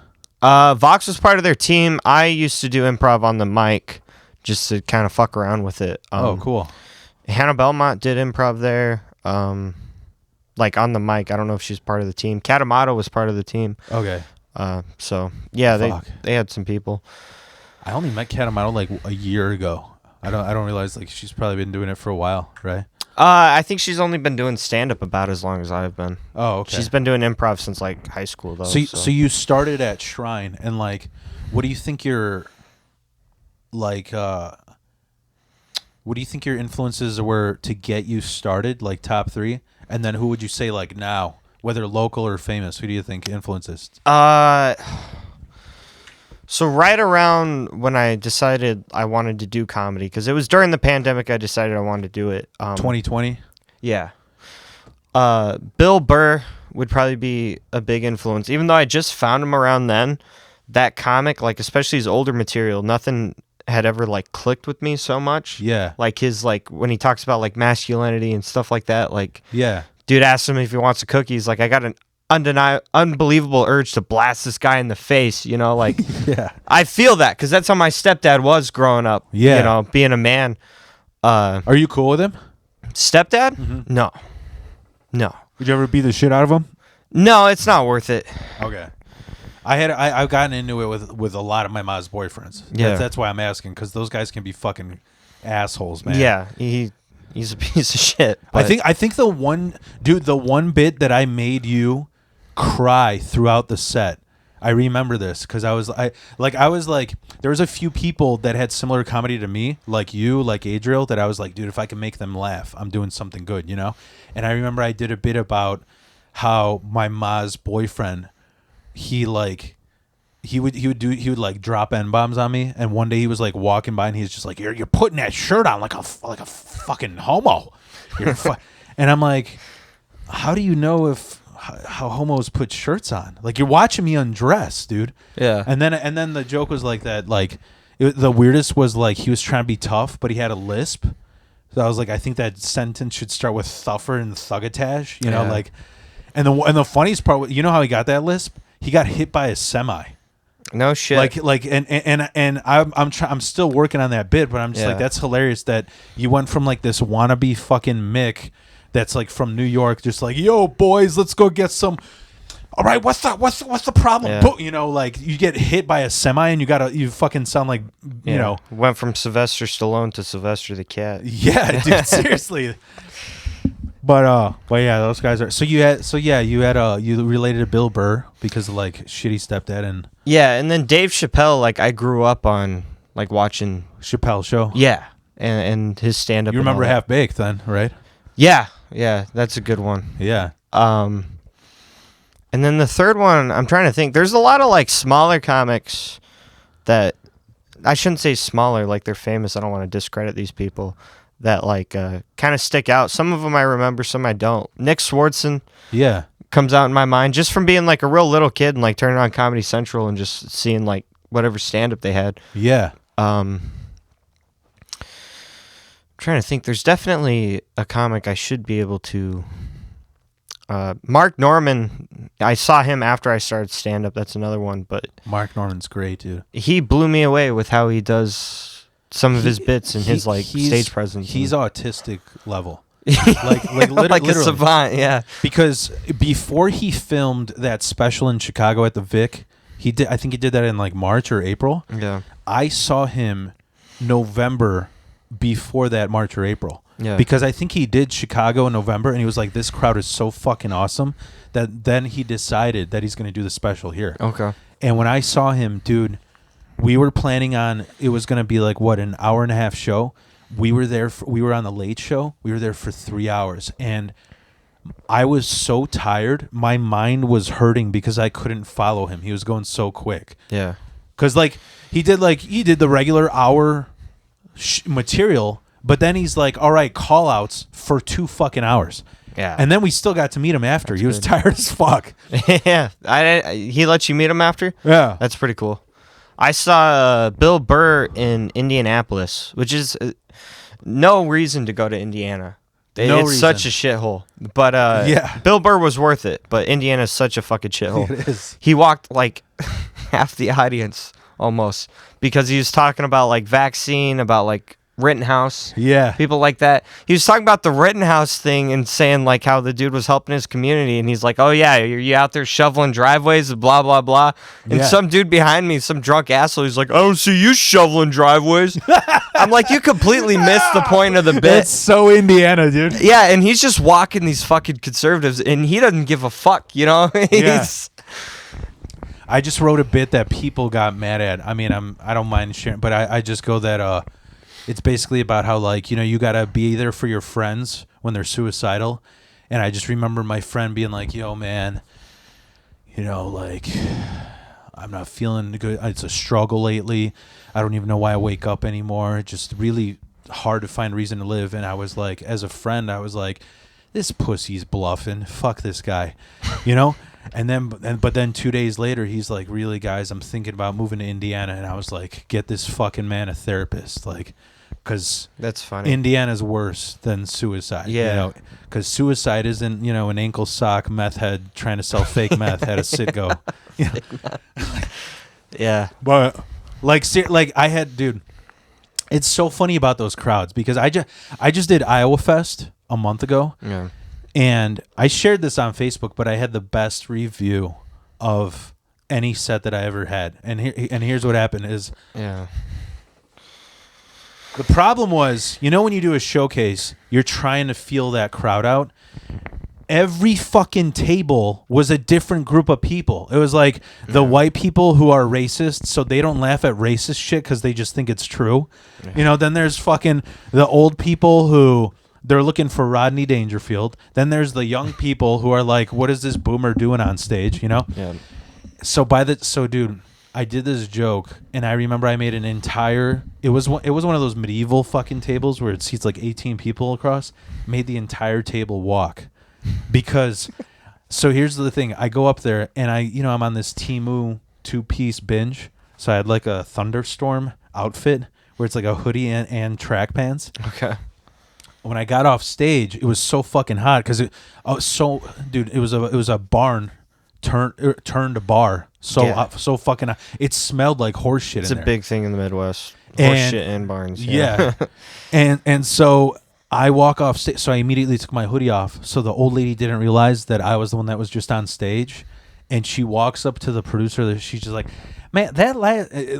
Vox was part of their team. I used to do improv on the mic just to kind of fuck around with it. Oh, cool. Hannah Belmont did improv there. Like on the mic. I don't know if she's part of the team. Catamato was part of the team. Okay. So yeah, Fuck. they had some people. I only met Catamato like a year ago. I don't realize like she's probably been doing it for a while, right? I think she's only been doing stand-up about as long as I've been. Oh, okay. She's been doing improv since like high school though. So you started at Shrine, and like, what do you think your like what do you think your influences were to get you started, like top 3? And then who would you say like now, whether local or famous, who do you think influences? So right around when I decided I wanted to do comedy, because it was during the pandemic I decided I wanted to do it. 2020? Yeah. Bill Burr would probably be a big influence. Even though I just found him around then, that comic, like especially his older material, nothing had ever like clicked with me so much. Yeah. Like his, like when he talks about like masculinity and stuff like that, like yeah. Dude asked him if he wants a cookie. He's like, I got unbelievable urge to blast this guy in the face, like Yeah. I feel that because that's how my stepdad was growing up. Yeah. Being a man. Are you cool with him? Stepdad? Mm-hmm. No. Would you ever beat the shit out of him? No, it's not worth it. Okay. I've gotten into it with a lot of my mom's boyfriends. Yeah. That's why I'm asking, because those guys can be fucking assholes, man. Yeah, he's a piece of shit. I think the one bit that I made you cry throughout the set. I remember this because I was like, there was a few people that had similar comedy to me, like you, like Adriel, that I was like, dude, if I can make them laugh, I'm doing something good, And I remember I did a bit about how my ma's boyfriend, he would like drop N-bombs on me, and one day he was like walking by and he's just like, you're putting that shirt on like a fucking homo. And I'm like, how do you know how homos put shirts on? Like, you're watching me undress, dude. Yeah. And then the joke was like that, like the weirdest was like he was trying to be tough, but he had a lisp. So I was like, I think that sentence should start with thuffer and thuggatash, like. And the funniest part, you know how he got that lisp? He got hit by a semi. No shit. And I'm still working on that bit, but I'm just like, that's hilarious that you went from like this wannabe fucking Mick that's like from New York, just like, yo boys, let's go get some. All right, what's the problem? Yeah. Like you get hit by a semi and you fucking sound like went from Sylvester Stallone to Sylvester the Cat. Yeah, dude, seriously. But yeah, those guys are. You related to Bill Burr because of like shitty stepdad and. Yeah, and then Dave Chappelle, like I grew up on like watching Chappelle show. Yeah, and his stand up. You remember Half Baked then, right? Yeah, that's a good one. Yeah. And then the third one, I'm trying to think. There's a lot of like smaller comics that I shouldn't say smaller, like they're famous. I don't want to discredit these people. That like kind of stick out. Some of them I remember, some I don't. Nick Swartzen, comes out in my mind just from being like a real little kid and like turning on Comedy Central and just seeing like whatever stand up they had. Yeah. Trying to think. There's definitely a comic I should be able to. Mark Norman, I saw him after I started stand up. That's another one, but Mark Norman's great, dude. He blew me away with how he does some of his bits and his like stage presence. He's autistic level, like literally a savant, yeah. Because before he filmed that special in Chicago at the Vic, I think he did that in like March or April. Yeah, I saw him November before that, March or April. Yeah, because I think he did Chicago in November, and he was like, "This crowd is so fucking awesome," that then he decided that he's going to do the special here. Okay, and when I saw him, dude. We were planning on it was going to be like an hour and a half show. We were there. We were on the late show. We were there for 3 hours, and I was so tired. My mind was hurting because I couldn't follow him. He was going so quick. Yeah, because he did the regular hour material, but then he's like, all right, call outs for 2 fucking hours. Yeah, and then we still got to meet him after. He was tired as fuck. Yeah, he let you meet him after. Yeah, that's pretty cool. I saw Bill Burr in Indianapolis, which is no reason to go to Indiana. It's such a shithole. But Bill Burr was worth it. But Indiana's such a fucking shithole. It is. He walked like half the audience almost because he was talking about like vaccine, about like Rittenhouse. Yeah. People like that. He was talking about the Rittenhouse thing and saying like how the dude was helping his community, and he's like, "Oh yeah, you out there shoveling driveways, blah blah blah." And some dude behind me, some drunk asshole, he's like, "I don't see you shoveling driveways." I'm like, you completely missed the point of the bit. That's so Indiana, dude. Yeah, and he's just walking these fucking conservatives, and he doesn't give a fuck, Yeah. I just wrote a bit that people got mad at. I mean, I don't mind sharing, but I just go that it's basically about how like, you got to be there for your friends when they're suicidal. And I just remember my friend being like, "Yo, man, like I'm not feeling good. It's a struggle lately. I don't even know why I wake up anymore. It's just really hard to find reason to live." And I was like, as a friend, I was like, this pussy's bluffing. Fuck this guy, But then 2 days later, he's like, "Really, guys, I'm thinking about moving to Indiana." And I was like, "Get this fucking man a therapist. Like, because That's funny. Indiana's worse than suicide. Yeah. Because suicide isn't, an ankle sock meth head trying to sell fake meth at a Citgo. Yeah. But like I had, dude, it's so funny about those crowds because I just did Iowa Fest a month ago. Yeah. And I shared this on Facebook, but I had the best review of any set that I ever had. And here's what happened is Yeah. the problem was, when you do a showcase, you're trying to feel that crowd out. Every fucking table was a different group of people. It was like the white people who are racist, so they don't laugh at racist shit because they just think it's true. Yeah. Then there's fucking the old people who they're looking for Rodney Dangerfield. Then there's the young people who are like, what is this boomer doing on stage? Yeah. So dude, I did this joke, and I remember I made an entire. It was one of those medieval fucking tables where it seats like 18 people across. Made the entire table walk. Because, so here's the thing. I go up there and I'm on this Temu 2-piece binge. So I had like a thunderstorm outfit where it's like a hoodie and track pants. Okay. When I got off stage, it was so fucking hot because it was a barn turned to bar. So fucking hot. It smelled like horse shit It's in a there. big thing in the Midwest. Horse shit and barns. Yeah. and so I walk off stage, so I immediately took my hoodie off. So the old lady didn't realize that I was the one that was just on stage, and she walks up to the producer. She's just like, "Man,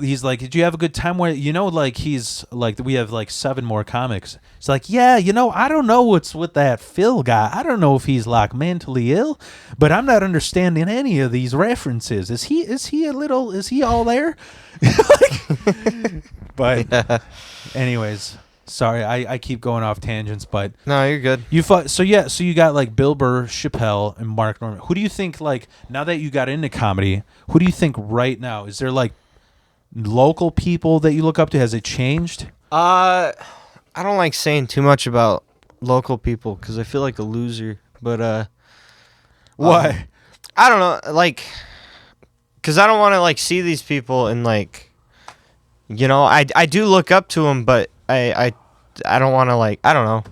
he's like, did you have a good time? Where he's like, we have like 7 more comics." It's like, "Yeah, I don't know what's with that Phil guy. I don't know if he's like mentally ill, but I'm not understanding any of these references. Is he all there?" But anyways. Sorry, I keep going off tangents, but No, you're good. So you got like Bill Burr, Chappelle, and Mark Norman. Who do you think, like, now that you got into comedy, who do you think right now? Is there like local people that you look up to? Has it changed? I don't like saying too much about local people because I feel like a loser. But Why? I don't know, like, because I don't want to like see these people and like, I do look up to them, but I don't want to like, I don't know.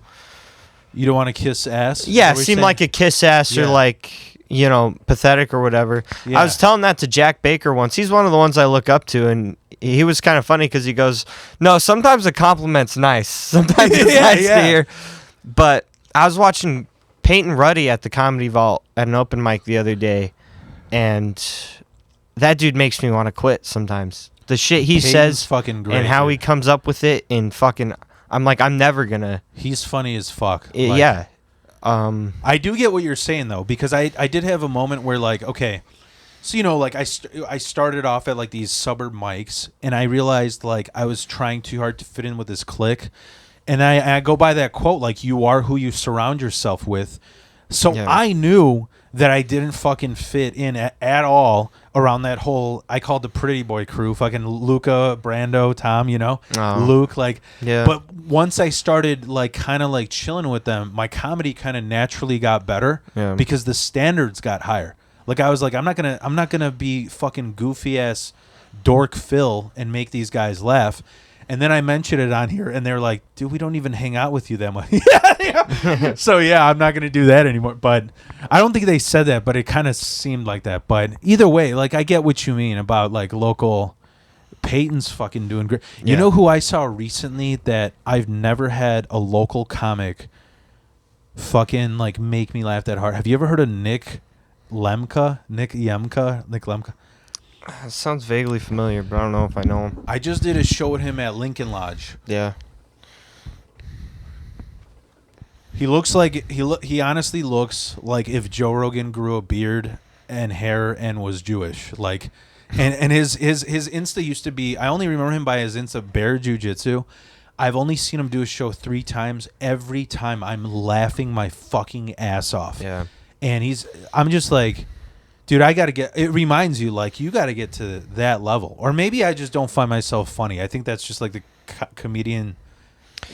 You don't want to kiss ass? Yeah, seem like a kiss ass or like, pathetic or whatever. Yeah. I was telling that to Jack Baker once. He's one of the ones I look up to, and he was kind of funny because he goes, "No, sometimes a compliment's nice. Sometimes it's nice to hear." But I was watching Peyton Ruddy at the Comedy Vault at an open mic the other day, and that dude makes me want to quit sometimes. The shit he says fucking great, and how dude. he comes up with it and fucking, I'm like, I'm never gonna. He's funny as fuck. Yeah. I do get what you're saying though, because I did have a moment where like, okay, so like I started off at like these suburb mics, and I realized like I was trying too hard to fit in with this clique, and I go by that quote, like, you are who you surround yourself with. So Yeah. I knew that I didn't fucking fit in at all around that whole, I called the pretty boy crew, fucking Luca, Brando, Tom, Luke, like, Yeah. But once I started like kind of like chilling with them, my comedy kind of naturally got better because the standards got higher. Like I was like, I'm not gonna be fucking goofy ass dork Phil and make these guys laugh. And then I mentioned it on here, and they're like, "Dude, we don't even hang out with you that much." So yeah, I'm not gonna do that anymore. But I don't think they said that, but it kind of seemed like that. But either way, like, I get what you mean about like local. Peyton's fucking doing great. Yeah. You know who I saw recently that I've never had a local comic fucking like make me laugh that hard? Have you ever heard of Nick Lemka? Nick Lemka? It sounds vaguely familiar, but I don't know if I know him. I just did a show with him at Lincoln Lodge. Yeah. He looks like he honestly looks like if Joe Rogan grew a beard and hair and was Jewish. Like, and his Insta used to be, I only remember him by his Insta Bear Jiu-Jitsu. I've only seen him do a show 3 times. Every time I'm laughing my fucking ass off. Yeah. And I'm just like, dude, I got to get, it reminds you, like, you got to get to that level. Or maybe I just don't find myself funny. I think that's just like the comedian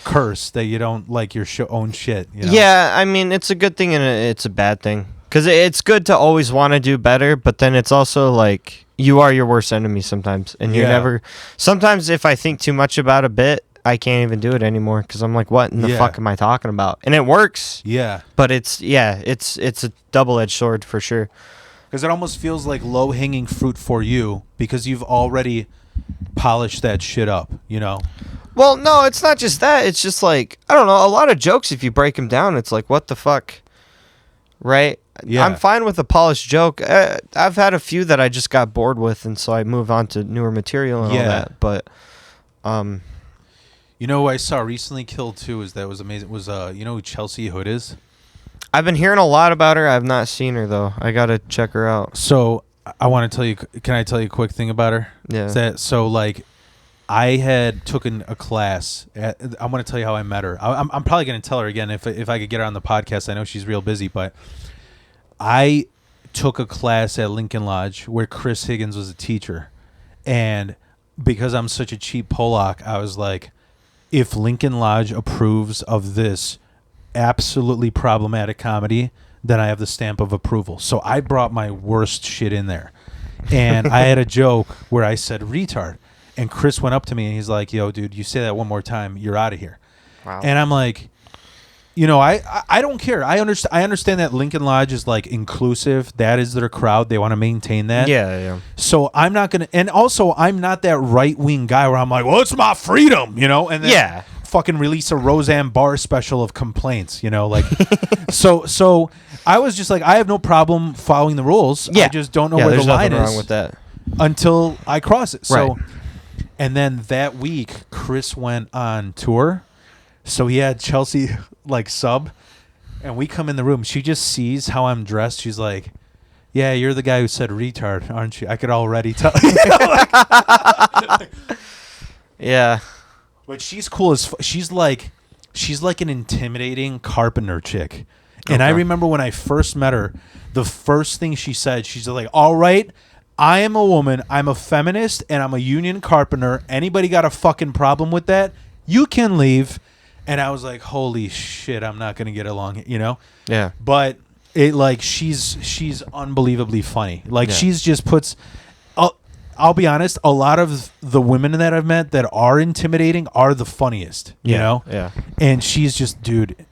curse that you don't like your own shit. Yeah, I mean, it's a good thing and it's a bad thing. Because it's good to always want to do better, but then it's also like you are your worst enemy sometimes. And you're never, sometimes if I think too much about a bit, I can't even do it anymore because I'm like, what in the fuck am I talking about? And it works. Yeah. But it's a double-edged sword for sure. Because it almost feels like low-hanging fruit for you because you've already polished that shit up, you know? Well, no, it's not just that. It's just like, I don't know, a lot of jokes, if you break them down, it's like, what the fuck? Right? Yeah. I'm fine with a polished joke. I've had a few that I just got bored with, and so I move on to newer material and all that. But, you know who I saw recently killed too? Was amazing? Was you know who Chelsea Hood is? I've been hearing a lot about her. I've not seen her though. I gotta check her out. So I want to tell you. Can I tell you a quick thing about her? Yeah. So like, I had taken a class. I'm going to tell you how I met her. I'm probably going to tell her again if I could get her on the podcast. I know she's real busy, but I took a class at Lincoln Lodge where Chris Higgins was a teacher, and because I'm such a cheap Polak, I was like, if Lincoln Lodge approves of this absolutely problematic comedy, then I have the stamp of approval. So I brought my worst shit in there. And I had a joke where I said retard. And Chris went up to me and he's like, yo, dude, you say that one more time, you're out of here. Wow. And I'm like, you know, I don't care. I understand that Lincoln Lodge is like inclusive. That is their crowd. They want to maintain that. Yeah. So I'm not going to, and also I'm not that right wing guy where I'm like, well, it's my freedom, you know? And then fucking release a Roseanne Barr special of complaints, you know, like, so I was just like, I have no problem following the rules. I just don't know where the line is wrong with that until I cross it. So, right. And then that week, Chris went on tour. So he had Chelsea like sub, and we come in the room. She just sees how I'm dressed. She's like, yeah, you're the guy who said retard, aren't you? I could already tell. Yeah. But she's cool as she's like an intimidating carpenter chick. And I remember when I first met her, the first thing she said, she's like, all right, I am a woman, I'm a feminist, and I'm a union carpenter. Anybody got a fucking problem with that? You can leave. And I was like, holy shit, I'm not going to get along, you know? Yeah. But it like she's unbelievably funny. Like she's just puts I'll be honest, a lot of the women that I've met that are intimidating are the funniest, you know? Yeah. And she's just, dude,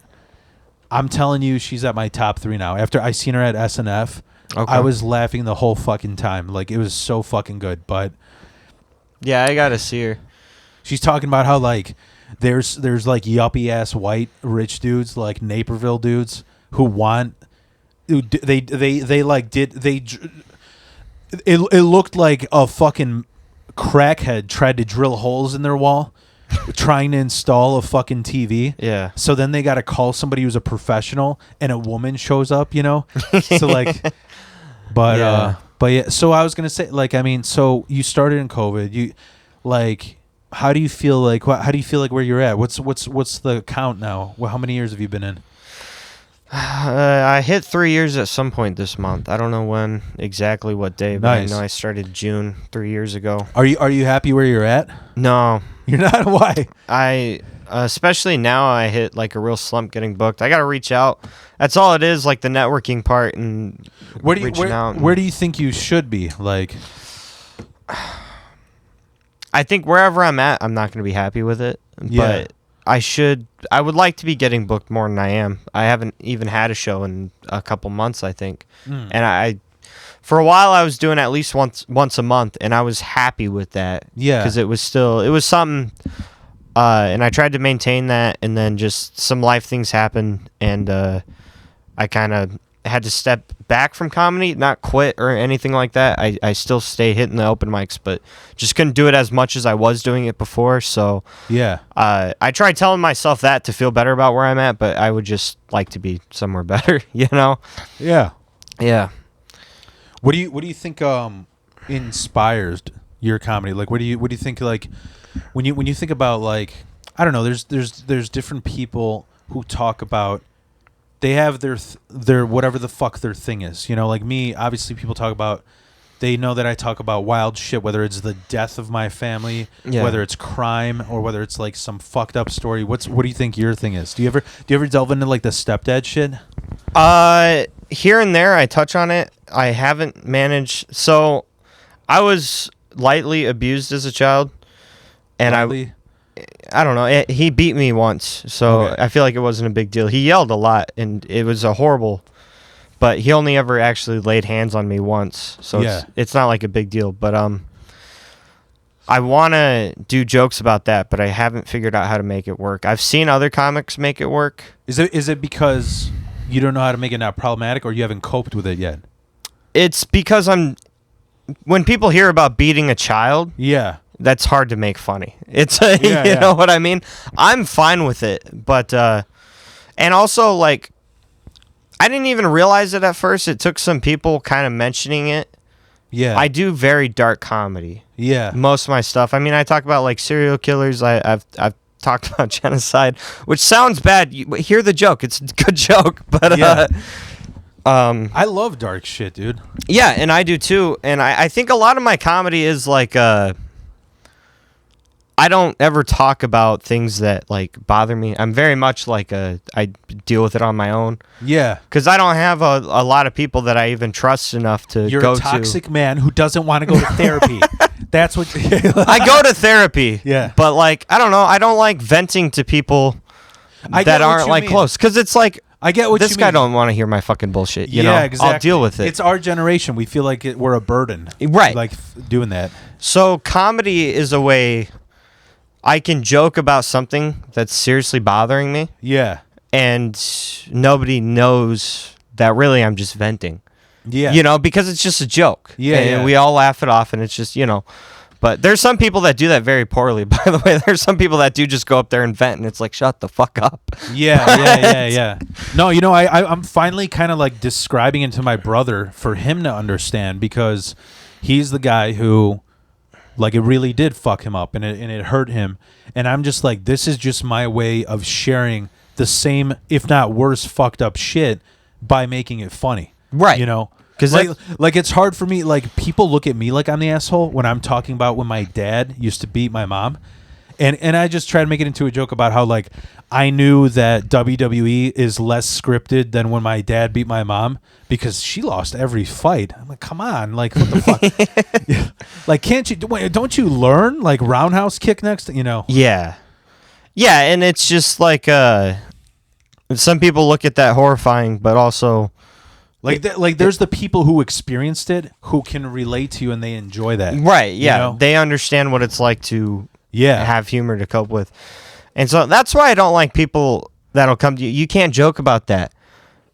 I'm telling you, she's at my top 3 now. After I seen her at SNF, I was laughing the whole fucking time. Like, it was so fucking good. But yeah, I got to see her. She's talking about how, like, there's like yuppie ass white rich dudes, like Naperville dudes, who want it looked like a fucking crackhead tried to drill holes in their wall trying to install a fucking TV. Yeah. So then they got to call somebody who's a professional, and a woman shows up, you know? So like but yeah, so I was going to say, like, I mean, so you started in COVID. You like, how do you feel like where you're at? What's the count now? Well, how many years have you been in? I hit 3 years at some point this month. I don't know when exactly, what day, but I know I started June 3 years ago. Are you happy where you're at? No, you're not. Why? I especially now I hit like a real slump getting booked. I got to reach out. That's all it is, like the networking part and reaching out. Where do you think you should be? Like, I think wherever I'm at, I'm not going to be happy with it. Yeah. But I would like to be getting booked more than I am. I haven't even had a show in a couple months, I think. And for a while I was doing at least once a month, and I was happy with that. Yeah. Because it was something, and I tried to maintain that, and then just some life things happened, and I kind of had to step back from comedy, not quit or anything like that. I still stay hitting the open mics, but just couldn't do it as much as I was doing it before. So yeah, I tried telling myself that to feel better about where I'm at, but I would just like to be somewhere better, you know? Yeah. Yeah. What do you think inspires your comedy? Like, what do you think, like, when you think about, like, I don't know, there's different people who talk about, they have their whatever the fuck their thing is, you know, like me, obviously people talk about, they know that I talk about wild shit, whether it's the death of my family, whether it's crime, or whether it's like some fucked up story. What do you think your thing is? Do you ever delve into like the stepdad shit? Here and there I touch on it. I haven't managed. So I was lightly abused as a child, and I don't know. He beat me once, so Okay. I feel like it wasn't a big deal. He yelled a lot, and it was a horrible. But he only ever actually laid hands on me once, so Yeah. it's not like a big deal. But I want to do jokes about that, but I haven't figured out how to make it work. I've seen other comics make it work. Is it because you don't know how to make it not problematic, or you haven't coped with it yet? It's because when people hear about beating a child, Yeah. that's hard to make funny. It's Yeah, you yeah. know what I mean? I'm fine with it, but and also like I didn't even realize it at first. It took some people kind of mentioning it. Yeah. I do very dark comedy. Yeah. Most of my stuff. I mean, I talk about like serial killers. I've talked about genocide, which sounds bad. Hear the joke. It's a good joke, but Yeah. I love dark shit, dude. yeah, and I do too. And I think a lot of my comedy is like I don't ever talk about things that like bother me. I'm very much like I deal with it on my own Yeah. because I don't have a lot of people that I even trust enough to You're go a toxic man who doesn't want to go to therapy. That's what. I go to therapy. Yeah. But like I don't know. I don't like venting to people I that get what aren't you like mean. close because it's like I get what this you guy mean. don't want to hear my fucking bullshit. You Yeah, know, exactly. I'll deal with it. It's our generation. We feel like we're a burden. Right. Like doing that. So comedy is a way I can joke about something that's seriously bothering me, Yeah. and nobody knows that really I'm just venting. Yeah. You know, because it's just a joke. Yeah, and yeah. we all laugh it off, and it's just, you know. But there's some people that do that very poorly, by the way. There's some people that do just go up there and vent, and it's like, shut the fuck up. Yeah. No, you know, I'm finally kind of like describing it to my brother for him to understand, because he's the guy who, like, it really did fuck him up and it hurt him. And I'm just like, this is just my way of sharing the same, if not worse, fucked up shit by making it funny. Right. You know? 'Cause like it's hard for me, like people look at me like I'm the asshole when I'm talking about when my dad used to beat my mom. And I just try to make it into a joke about how, like, I knew that WWE is less scripted than when my dad beat my mom, because she lost every fight. I'm like, come on, like, what the fuck? Yeah. Like, don't you learn, like, roundhouse kick next, you know? Yeah. Yeah, and it's just like some people look at that horrifying, but also Like, there's the people who experienced it who can relate to you and they enjoy that. right, yeah. You know? They understand what it's like to Yeah. have humor to cope with. And so that's why I don't like people that'll come to you. You can't joke about that.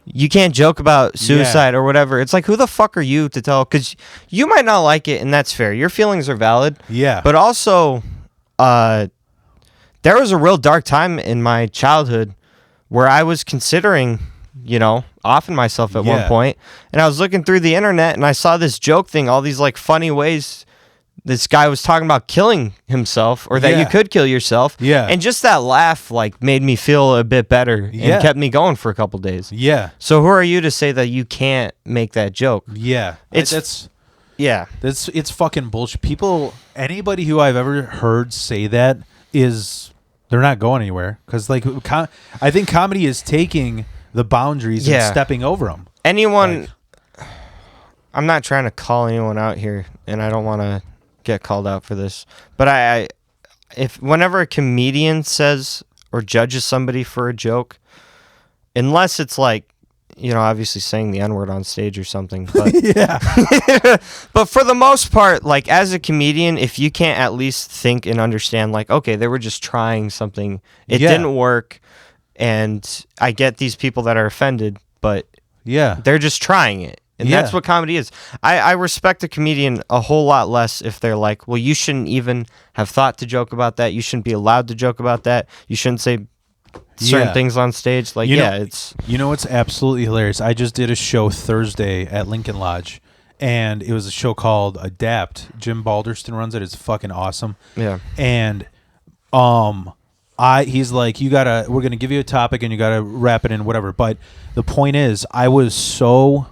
You can't joke about suicide or whatever. It's like, who the fuck are you to tell? Because you might not like it, and that's fair. Your feelings are valid. Yeah. But also, there was a real dark time in my childhood where I was considering, you know, offing myself at one Yeah. point. And I was looking through the internet, and I saw this joke thing, all these like funny ways this guy was talking about killing himself, or that Yeah. you could kill yourself. Yeah. And just that laugh like made me feel a bit better Yeah. and kept me going for a couple days. Yeah. So who are you to say that you can't make that joke? Yeah. It's- Yeah. It's fucking bullshit. Anybody who I've ever heard say that they're not going anywhere, because like I think comedy is taking the boundaries and Yeah. stepping over them. Anyone, I'm not trying to call anyone out here, and I don't want to get called out for this, but if whenever a comedian says or judges somebody for a joke, unless it's like, you know, obviously saying the N-word on stage or something, but Yeah. but for the most part, like as a comedian, if you can't at least think and understand, like, okay, they were just trying something, it Yeah. didn't work, and I get these people that are offended, but Yeah. they're just trying it. And Yeah. that's what comedy is. I respect a comedian a whole lot less if they're like, well, you shouldn't even have thought to joke about that. You shouldn't be allowed to joke about that. You shouldn't say certain Yeah. things on stage. Like, You know- it's... You know what's absolutely hilarious? I just did a show Thursday at Lincoln Lodge, and it was a show called Adapt. Jim Balderston runs it. It's fucking awesome. Yeah. And he's like, we're gonna give you a topic and you gotta wrap it in, whatever. But the point is, I was so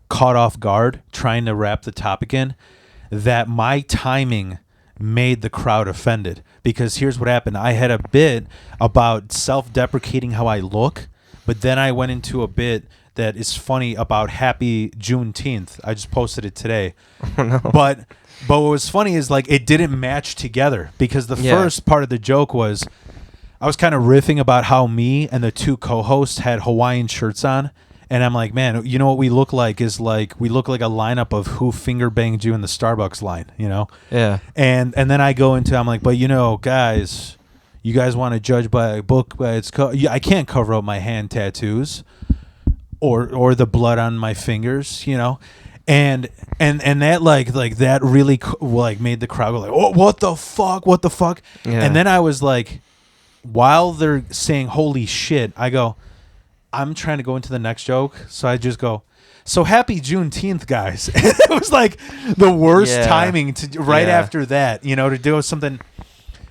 caught off guard trying to wrap the topic in that my timing made the crowd offended, because here's what happened. I had a bit about self-deprecating how I look, but then I went into a bit that is funny about Happy Juneteenth. I just posted it today. Oh, no. But what was funny is like it didn't match together because the first part of the joke was I was kind of riffing about how me and the two co-hosts had Hawaiian shirts on. And I'm like, man, you know what we look like is like we look like a lineup of who finger banged you in the Starbucks line, you know? Yeah. And then I go into I'm like, but you know, guys, you guys want to judge by a book by its I can't cover up my hand tattoos or the blood on my fingers, you know? And that like that really like made the crowd go like, oh, what the fuck? Yeah. And then I was like, while they're saying holy shit, I go, I'm trying to go into the next joke, so I just go, so happy Juneteenth, guys. It was like the worst timing to after that, you know, to do something.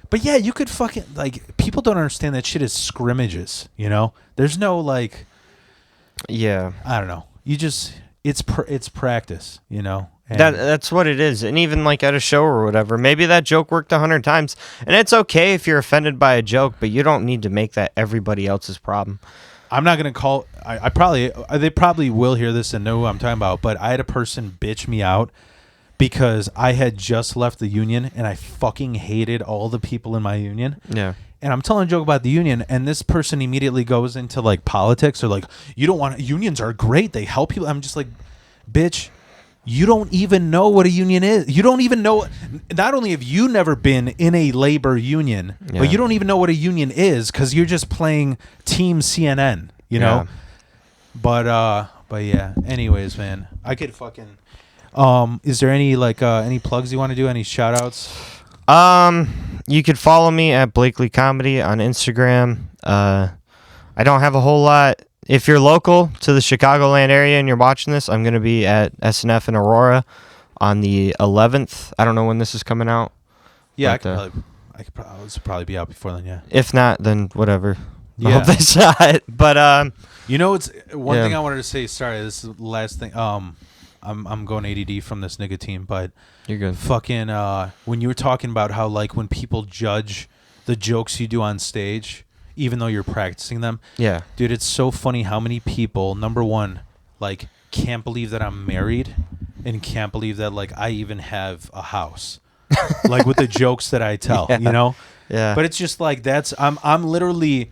But yeah, you could fucking like people don't understand that shit is scrimmages, you know. There's no like, I don't know. You just it's practice, you know. And That's what it is. And even like at a show or whatever, maybe that joke worked 100 times, and it's okay if you're offended by a joke, but you don't need to make that everybody else's problem. I'm not gonna call. They probably will hear this and know who I'm talking about. But I had a person bitch me out because I had just left the union and I fucking hated all the people in my union. Yeah. And I'm telling a joke about the union, and this person immediately goes into like politics or like, you don't want unions are great. They help people. I'm just like, bitch. You don't even know what a union is. You don't even know. Not only have you never been in a labor union, but you don't even know what a union is because you're just playing Team CNN. You know. But yeah. Anyways, man, I could fucking. Is there any like any plugs you want to do? Any shout outs? You could follow me at Blakely Comedy on Instagram. I don't have a whole lot. If you're local to the Chicagoland area and you're watching this, I'm going to be at SNF in Aurora on the 11th. I don't know when this is coming out. Yeah, I could probably be out before then, yeah. If not, then whatever. Yeah. I hope they saw it. But you know, it's one thing I wanted to say. Sorry, this is the last thing. I'm going ADD from this nicotine, but you're good. Fucking when you were talking about how like when people judge the jokes you do on stage, even though you're practicing them. Yeah. Dude, it's so funny how many people, number one, like can't believe that I'm married and can't believe that like I even have a house. Like with the jokes that I tell, you know? Yeah. But it's just like I'm literally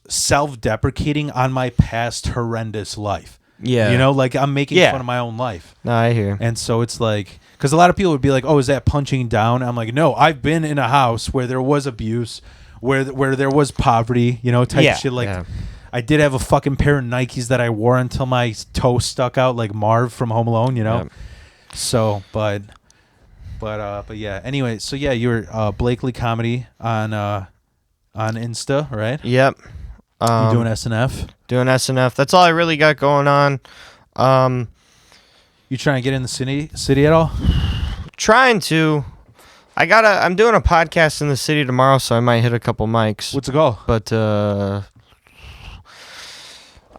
self-deprecating on my past horrendous life. Yeah. You know, like I'm making fun of my own life. No, I hear. And so it's like, because a lot of people would be like, oh, is that punching down? I'm like, no, I've been in a house where there was abuse, where there was poverty, you know, type shit. Like, I did have a fucking pair of Nikes that I wore until my toe stuck out like Marv from Home Alone, you know? Yeah. So, but yeah. Anyway, so yeah, you're Blakely Comedy on Insta, right? Yep. You doing SNF? Doing SNF. That's all I really got going on. You trying to get in the city at all? Trying to. I'm doing a podcast in the city tomorrow, so I might hit a couple mics. What's the goal? But I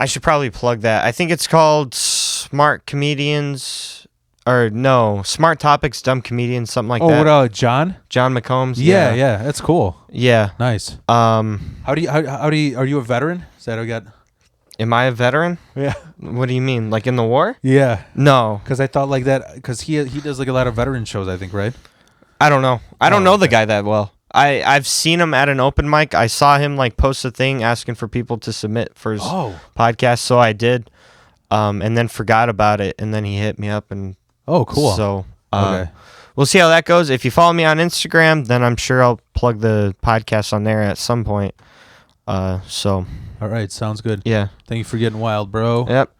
should probably plug that. I think it's called Smart Comedians, or no, Smart Topics, Dumb Comedians, something like that. Oh, what? John McCombs. Yeah, that's cool. Yeah, nice. How do you? Are you a veteran? Is that how we got? Am I a veteran? Yeah. What do you mean? Like in the war? Yeah. No. Because I thought like that. Because he does like a lot of veteran shows. I think, right? I don't know. I don't know the guy that well. I've seen him at an open mic. I saw him like post a thing asking for people to submit for his podcast, so I did, and then forgot about it, and then he hit me up and cool. So we'll see how that goes. If you follow me on Instagram, then I'm sure I'll plug the podcast on there at some point. So all right, sounds good. Yeah. Thank you for getting wild, bro. Yep.